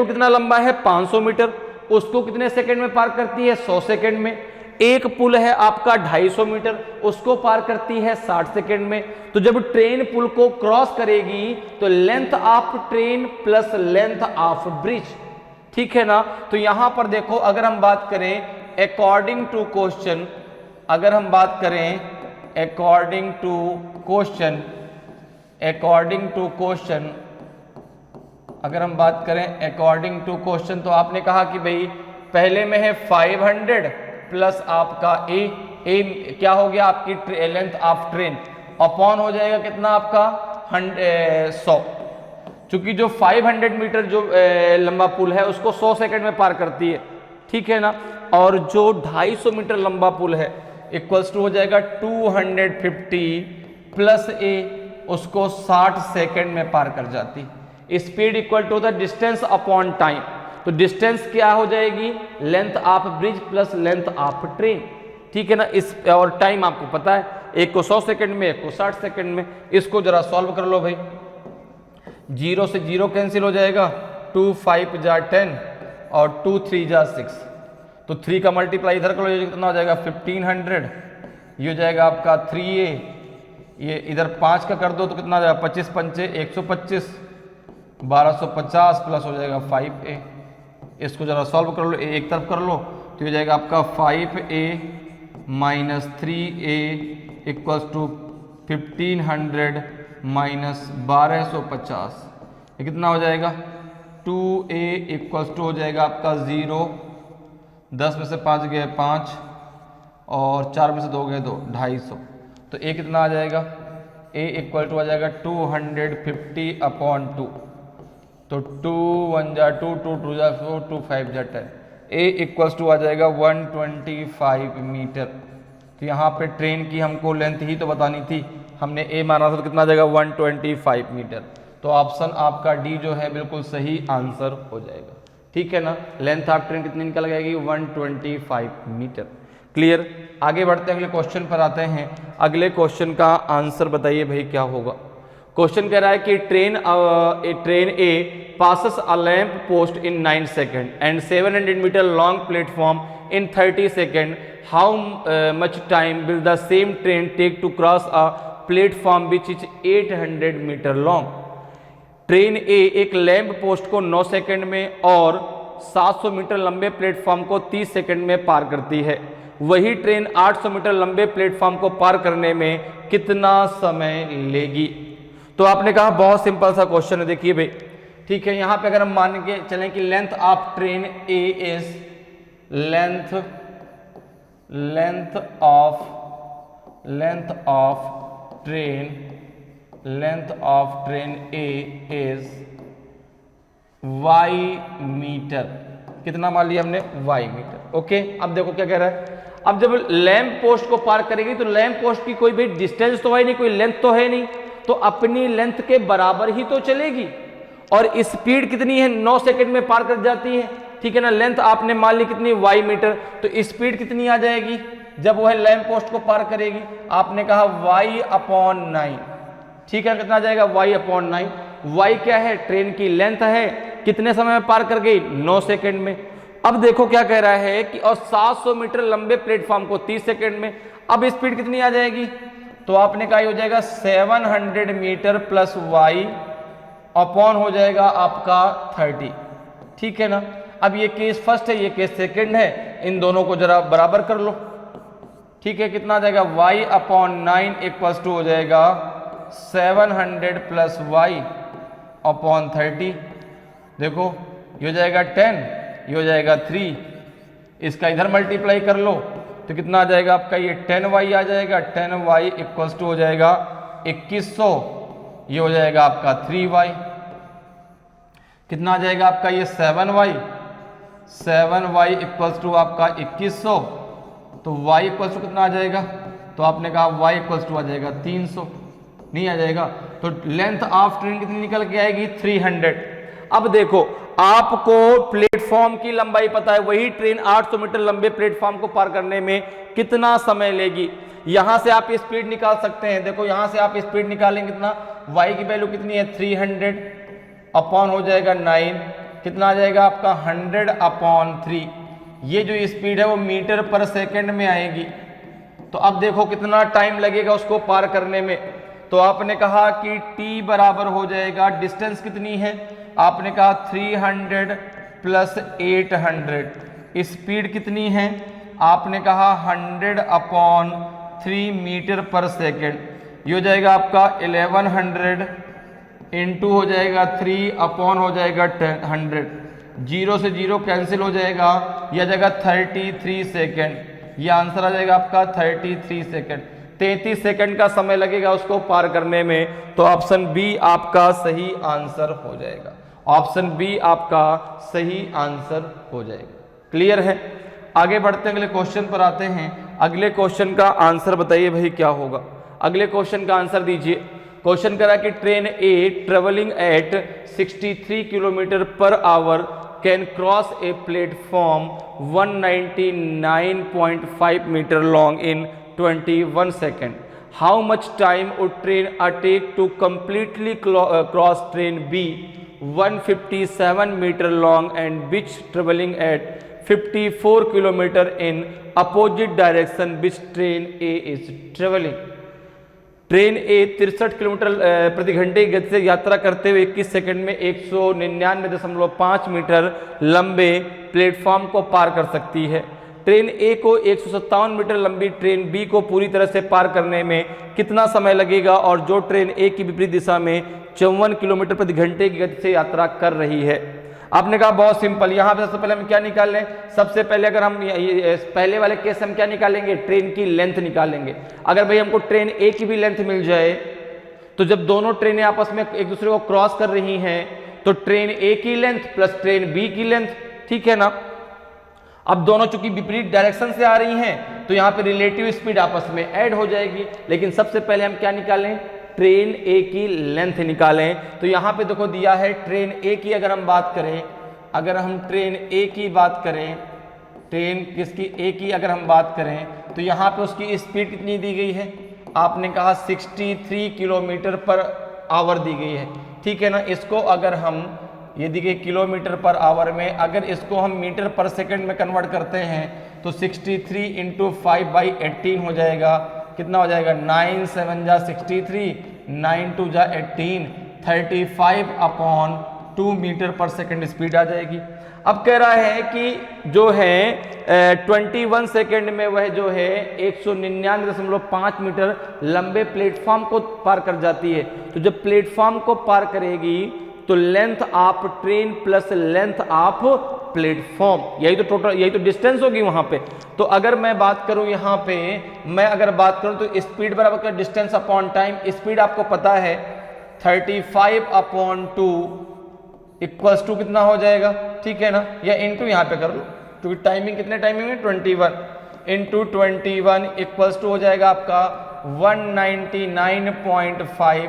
कितना लंबा है 500 मीटर, उसको कितने सेकंड में पार करती है 100 सेकंड में। एक पुल है आपका 250 मीटर, उसको पार करती है 60 सेकंड में। तो जब ट्रेन पुल को क्रॉस करेगी तो length of train plus length of bridge, ठीक है ना। तो यहां पर देखो अगर हम बात करें अकॉर्डिंग टू क्वेश्चन, अगर हम बात करें अकॉर्डिंग टू क्वेश्चन, अगर हम बात करें अकॉर्डिंग टू क्वेश्चन, तो आपने कहा कि भाई पहले में है 500 प्लस आपका ए क्या हो गया आपकी लेंथ ऑफ ट्रेन, अपॉन हो जाएगा कितना आपका 100, चूंकि जो 500 मीटर जो लंबा पुल है उसको 100 सेकंड में पार करती है, ठीक है ना। और जो 250 मीटर लंबा पुल है इक्वल्स टू हो जाएगा 250 प्लस ए, उसको 60 सेकंड में पार कर जाती। Speed equal to the distance upon time. तो डिस्टेंस क्या हो जाएगी, length of bridge plus length of train, ठीक है ना। इस और टाइम आपको पता है, एक को 100 सेकंड में, एक को 60 सेकंड में। इसको जरा सॉल्व कर लो भाई। 0 से 0 कैंसिल हो जाएगा, 2 5 जा 10 और 2 3 जा 6। तो 3 का मल्टीप्लाई इधर कर लो, ये कितना हो जाएगा 1500। ये हो जाएगा आपका 3a, ये इधर 5 का कर दो तो कितना हो जाएगा 25 पंचे 125, 1250 प्लस हो जाएगा 5a। इसको जरा सॉल्व कर लो, एक तरफ कर लो तो ये हो जाएगा आपका 5a minus 3a equals to 1500 minus 1250। ये कितना हो जाएगा 2a इक्वल्स टू हो जाएगा आपका 0, 10 में से 5 गए 5 और 4 में से 2 गए 2, 250। तो a कितना आ जाएगा, a इक्वल टू आ जाएगा 250 अपॉन 2। तो 2 1 जा 2, 2 2 जा 4, 2 5 जा 10। a इक्वल्स टू आ जाएगा 125 मीटर। तो यहाँ पे ट्रेन की हमको लेंथ ही तो बतानी थी, हमने a माना था, तो कितना आ जाएगा 125 मीटर। तो ऑप्शन आपका डी जो है बिल्कुल सही आंसर हो जाएगा, ठीक है ना। लेंथ ऑफ ट्रेन कितनी निकल जाएगी 125 मीटर। क्लियर। आगे बढ़ते हैं, अगले क्वेश्चन पर आते हैं। अगले क्वेश्चन का आंसर बताइए भाई क्या होगा। क्वेश्चन कह रहा है कि train A passes a lamp post in 9 seconds and 700 meter long platform in 30 seconds. How much time will the same train take to cross a platform which is 800 meter long? Train ए एक lamp post को 9 second में और 700 metre लंबे platform को 30 second में पार करती है। वही ट्रेन 800 मीटर लंबे प्लेटफॉर्म को पार करने में कितना समय लेगी। तो आपने कहा बहुत सिंपल सा क्वेश्चन है, देखिए भाई, ठीक है। यहां पे अगर हम मान के चलें कि length of train A is length of train A is y metre. कितना मान लिया हमने, y मीटर। ओके, अब देखो क्या कह रहा है। अब जब लैंप पोस्ट को पार करेगी तो लैंप पोस्ट की कोई भी डिस्टेंस तो है नहीं, कोई लेंथ तो है नहीं, तो अपनी लेंथ के बराबर ही तो चलेगी। और स्पीड कितनी है, 9 सेकंड में पार कर जाती है, ठीक है ना। लेंथ आपने मान ली कितनी, y मीटर, तो स्पीड कितनी आ जाएगी जब वह लैंप पोस्ट को पार करेगी। आपने कहा y/9, ठीक है। कितना आ जाएगा y/9। y क्या है, ट्रेन की लेंथ है, कितने समय में पार कर गई, 9 सेकंड में। अब देखो क्या कह रहा है कि और 700 मीटर लंबे प्लेटफॉर्म को 30 सेकंड में। अब स्पीड कितनी आ जाएगी, तो आपने कहा हो जाएगा 700 मीटर प्लस y अपॉन हो जाएगा आपका 30, ठीक है ना। अब ये केस फर्स्ट है, ये केस सेकंड है, इन दोनों को जरा बराबर कर लो, ठीक है। कितना आ जाएगा y/9 इक्वल्स टू हो जाएगा 700 प्लस y अपॉन 30। देखो ये हो जाएगा 10, ये हो जाएगा 3, इसका इधर मल्टीप्लाई कर लो तो कितना आ जाएगा आपका, ये 10y आ जाएगा। 10y इक्वल्स टू हो जाएगा 2100, ये हो जाएगा आपका 3y। कितना आ जाएगा आपका, ये 7y इक्वल्स टू आपका 2100, तो y इक्वल्स टू कितना आ जाएगा, तो आपने कहा y इक्वल्स टू आ जाएगा 300, नहीं आ जाएगा। तो लेंथ ऑफ ट्रेन कितनी निकल के आएगी, 300। अब देखो आपको प्लेटफॉर्म की लंबाई पता है, वही ट्रेन 800 मीटर लंबे प्लेटफॉर्म को पार करने में कितना समय लेगी। यहां से आप स्पीड निकाल सकते हैं। देखो यहां से आप स्पीड निकालेंगे कितना, y की वैल्यू कितनी है 300 अपॉन हो जाएगा 9, कितना आ जाएगा आपका 100/3। ये जो स्पीड है वो मीटर पर सेकंड में आएगी। तो अब देखो कितना टाइम लगेगा उसको पार करने में। तो आपने कहा कि t बराबर हो जाएगा, डिस्टेंस कितनी है, आपने कहा 300 प्लस 800। स्पीड कितनी है, आपने कहा 100/3 मीटर पर सेकेंड। ये हो जाएगा आपका 1100 इंटू हो जाएगा 3 अपॉन हो जाएगा 100। 0 से 0 कैंसिल हो जाएगा, यह जाएगा 33 सेकेंड। ये आंसर आ जाएगा आपका 33 सेकेंड। 33 सेकंड का समय लगेगा उसको पार करने में। तो ऑप्शन बी आपका सही आंसर हो जाएगा। ऑप्शन बी आपका सही आंसर हो जाएगा। क्लियर है। आगे बढ़ते हैं, अगले क्वेश्चन पर आते हैं। अगले क्वेश्चन का आंसर बताइए भाई क्या होगा। अगले क्वेश्चन का आंसर दीजिए। क्वेश्चन करा कि train A travelling at 63 kilometre per hour can cross a platform 199.5 metre long in 21 second. How much time would train take to completely cross train B 157 metre long and which travelling at 54 kilometre in opposite direction which train A is travelling. Train A 63 kilometre प्रति घंटे की गति से यात्रा करते हुए 21 second में 199.5 metre लंबे प्लेटफॉर्म को पार कर सकती है। ट्रेन ए को 157 मीटर लंबी ट्रेन बी को पूरी तरह से पार करने में कितना समय लगेगा, और जो ट्रेन ए की विपरीत दिशा में 54 किलोमीटर प्रति घंटे की गति से यात्रा कर रही है। आपने कहा बहुत सिंपल, यहाँ पे सबसे पहले हम क्या निकाल लें, सबसे पहले अगर हम पहले वाले केस हम क्या निकालेंगे, ट्रेन की लेंथ निकालेंगे। अगर भाई हमको ट्रेन ए की भी लेंथ मिल जाए तो जब दोनों ट्रेनें आपस में एक दूसरे को क्रॉस कर रही हैं तो ट्रेन ए की लेंथ प्लस ट्रेन बी की लेंथ, ठीक है ना। अब दोनों चूंकि विपरीत डायरेक्शन से आ रही हैं तो यहाँ पे रिलेटिव स्पीड आपस में ऐड हो जाएगी, लेकिन सबसे पहले हम क्या निकालें, ट्रेन ए की लेंथ निकालें। तो यहाँ पे देखो दिया है ट्रेन ए की, अगर हम बात करें, अगर हम ट्रेन ए की बात करें, ट्रेन किसकी ए की अगर हम बात करें तो यहाँ पे उसकी स्पीड कितनी दी गई है, आपने कहा 63 किलोमीटर पर आवर दी गई है, ठीक है ना। इसको अगर हम, ये दी गई किलोमीटर पर आवर में, अगर इसको हम मीटर पर सेकंड में कन्वर्ट करते हैं तो 63 इंटू 5/18 हो जाएगा। कितना हो जाएगा, 9 7 जा 63, 9 2 जा 18, 35/2 मीटर पर सेकंड स्पीड आ जाएगी। अब कह रहा है कि जो है 21 सेकंड में वह जो है 199.5 मीटर लंबे प्लेटफॉर्म को पार कर जाती है। तो जब प्लेटफॉर्म को पार करेगी तो length of train plus length of platform, यही तो टोटल, यही तो डिस्टेंस होगी वहां पे। तो अगर मैं बात करूं यहाँ पे, मैं अगर बात करूं तो स्पीड बराबर क्या, डिस्टेंस अपॉन टाइम। स्पीड आपको पता है 35/2 इक्वल्स टू कितना हो जाएगा, ठीक है ना, या इंटू यहाँ पे कर लो क्योंकि टाइमिंग कितने टाइमिंग में 21 इंटू 21 इक्वल्स टू हो जाएगा आपका 199.5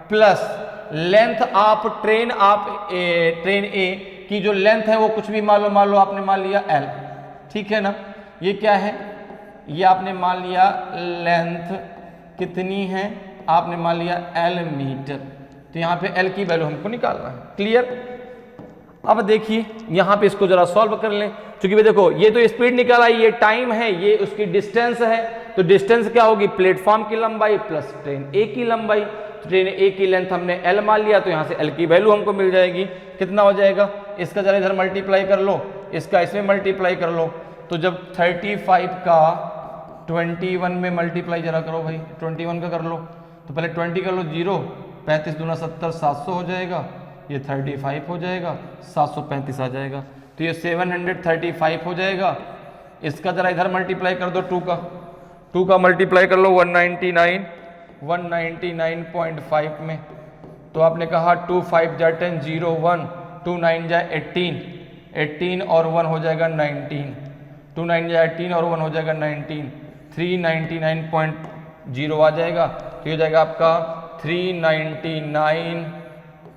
plus length of train train A की जो लेंथ है वो कुछ भी मान लो आपने मान लिया L, ठीक है ना। ये क्या है, ये आपने मान लिया लेंथ कितनी है, आपने मान लिया L मीटर। तो यहाँ पे L की वैल्यू हमको निकालना है, क्लियर। अब देखिए यहाँ पे इसको जरा सॉल्व कर लें, क्योंकि भाई देखो ये तो स्पीड निकाला, ये टाइम है, ये उसकी डिस्टेंस है। तो डिस्टेंस क्या होगी, प्लेटफॉर्म की लंबाई प्लस ट्रेन ए की लंबाई। तो ट्रेन ए की लेंथ हमने L मान लिया, तो यहाँ से L की वैल्यू हमको मिल जाएगी। कितना हो जाएगा, इसका जरा इधर मल्टीप्लाई कर लो, इसका इसमें मल्टीप्लाई कर लो। तो जब 35 का 21 में मल्टीप्लाई जरा करो भाई, 21 का कर लो, तो पहले 20 कर लो, 0 35 दूना 70, 700 हो जाएगा, ये 35 हो जाएगा, 735 आ जाएगा। तो ये 735 हो जाएगा। इसका जरा इधर मल्टीप्लाई कर दो 2 का मल्टीप्लाई कर लो 199.5 में। तो आपने कहा 2 5 जा 10, 0 1, 2 9 जा 18, 18 और 1 हो जाएगा 19, 2 9 जा 18 और 1 हो जाएगा 19, 399.0 आ जाएगा। तो ये हो जाएगा आपका 399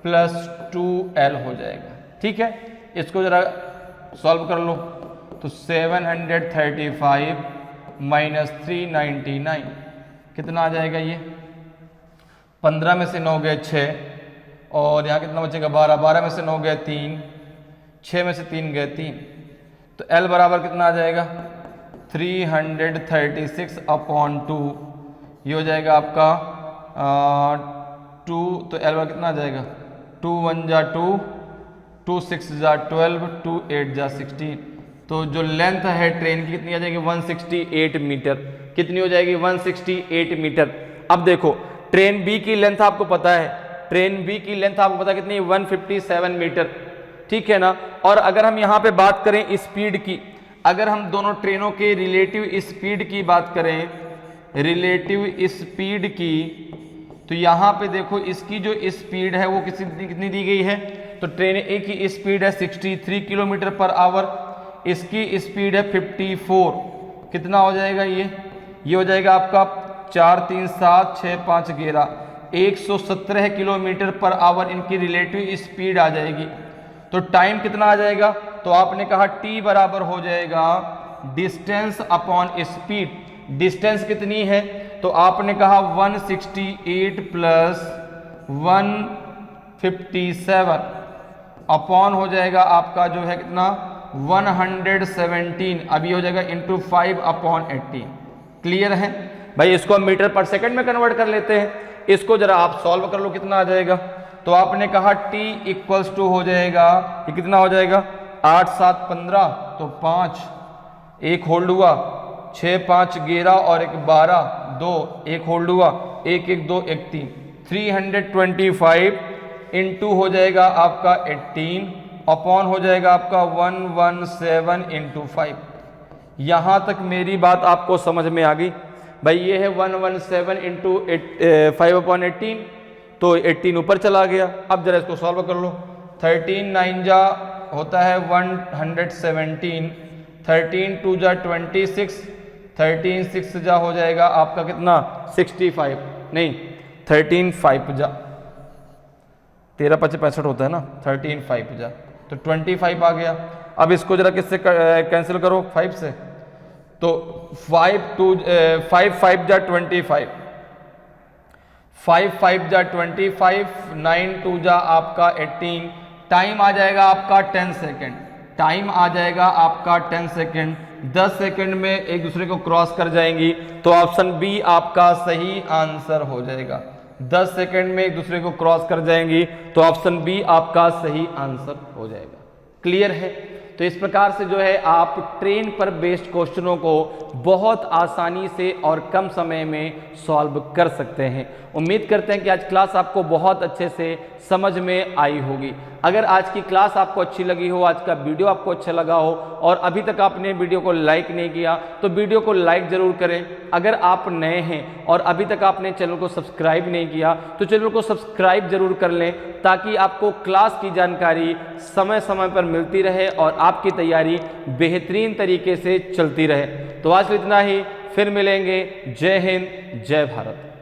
प्लस 2L हो जाएगा, ठीक है। इसको जरा सॉल्व कर लो, तो 735 माइनस 399 कितना आ जाएगा, ये 15 में से 9 गए 6, और यहाँ कितना बचेगा 12, 12 में से 9 गए 3, 6 में से 3 गए 3। तो L बराबर कितना आ जाएगा 336/2, ये हो जाएगा आपका 2। तो L बराबर कितना आ जाएगा 2 1 जा 2, 2 6 जा 12, 2 8 जा 16। तो जो लेंथ है ट्रेन की कितनी आ जाएगी 168 मीटर। कितनी हो जाएगी 168 मीटर। अब देखो ट्रेन बी की लेंथ आपको पता है, ट्रेन बी की लेंथ आपको पता है कितनी 157 मीटर, ठीक है ना। और अगर हम यहाँ पे बात करें स्पीड की, अगर हम दोनों ट्रेनों के रिलेटिव स्पीड की बात करें, रिलेटिव स्पीड की, तो यहाँ पे देखो इसकी जो स्पीड है वो कितनी दी गई है। तो ट्रेन ए की स्पीड है 63 किलोमीटर पर आवर, इसकी स्पीड है 54। कितना हो जाएगा ये हो जाएगा आपका 4 3 7 6 5 11, 117 किलोमीटर पर आवर इनकी रिलेटिव स्पीड आ जाएगी। तो टाइम कितना आ जाएगा? तो आपने कहा t बराबर हो जाएगा डिस्टेंस अपॉन स्पीड। डिस्टेंस कितनी है? तो आपने कहा 168 प्लस 157 अपॉन हो जाएगा आपका जो है कितना 117, अभी हो जाएगा इंटू 5 अपॉन 80। क्लियर है भाई? इसको हम मीटर पर सेकंड में कन्वर्ट कर लेते हैं। इसको जरा आप सॉल्व कर लो, कितना आ जाएगा? तो आपने कहा t इक्वल्स टू हो जाएगा, ये कितना हो जाएगा 8 7 15, तो 5, एक होल्ड हुआ, 6 5 11 और एक 12, 2 एक होल्ड हुआ, 1 1 2 1 3, 325 इंटू हो जाएगा आपका 18 अपॉन हो जाएगा आपका 117 इंटू 5। यहाँ तक मेरी बात आपको समझ में आ गई भाई? ये है 117 इंटू 5 अपॉन 18, तो 18 ऊपर चला गया। अब जरा इसको सॉल्व कर लो। 13 9 जा होता है 117, 13 2 जा 26, 13 6 जा हो जाएगा आपका कितना 65, नहीं 13 5 जा 13 5 65 होता है ना, 13 5 जा तो 25 आ गया। अब इसको जरा किससे कैंसिल करो? 5 से। तो 5 5 जा 25, 5 5 जा 25, 9 2 जा आपका 18। टाइम आ जाएगा आपका 10 सेकेंड। टाइम आ जाएगा आपका 10 सेकेंड। 10 सेकेंड में एक दूसरे को क्रॉस कर जाएंगी, तो ऑप्शन बी आपका सही आंसर हो जाएगा। 10 सेकेंड में एक दूसरे को क्रॉस कर जाएंगी, तो ऑप्शन बी आपका सही आंसर हो जाएगा। क्लियर है? तो इस प्रकार से जो है आप ट्रेन पर बेस्ड क्वेश्चनों को बहुत आसानी से और कम समय में सॉल्व कर सकते हैं। उम्मीद करते हैं कि आज क्लास आपको बहुत अच्छे से समझ में आई होगी। अगर आज की क्लास आपको अच्छी लगी हो, आज का वीडियो आपको अच्छा लगा हो और अभी तक आपने वीडियो को लाइक नहीं किया तो वीडियो को लाइक ज़रूर करें। अगर आप नए हैं और अभी तक आपने चैनल को सब्सक्राइब नहीं किया तो चैनल को सब्सक्राइब जरूर कर लें, ताकि आपको क्लास की जानकारी समय समय पर मिलती रहे और आपकी तैयारी बेहतरीन तरीके से चलती रहे। तो आज इतना ही, फिर मिलेंगे। जय हिंद, जय भारत।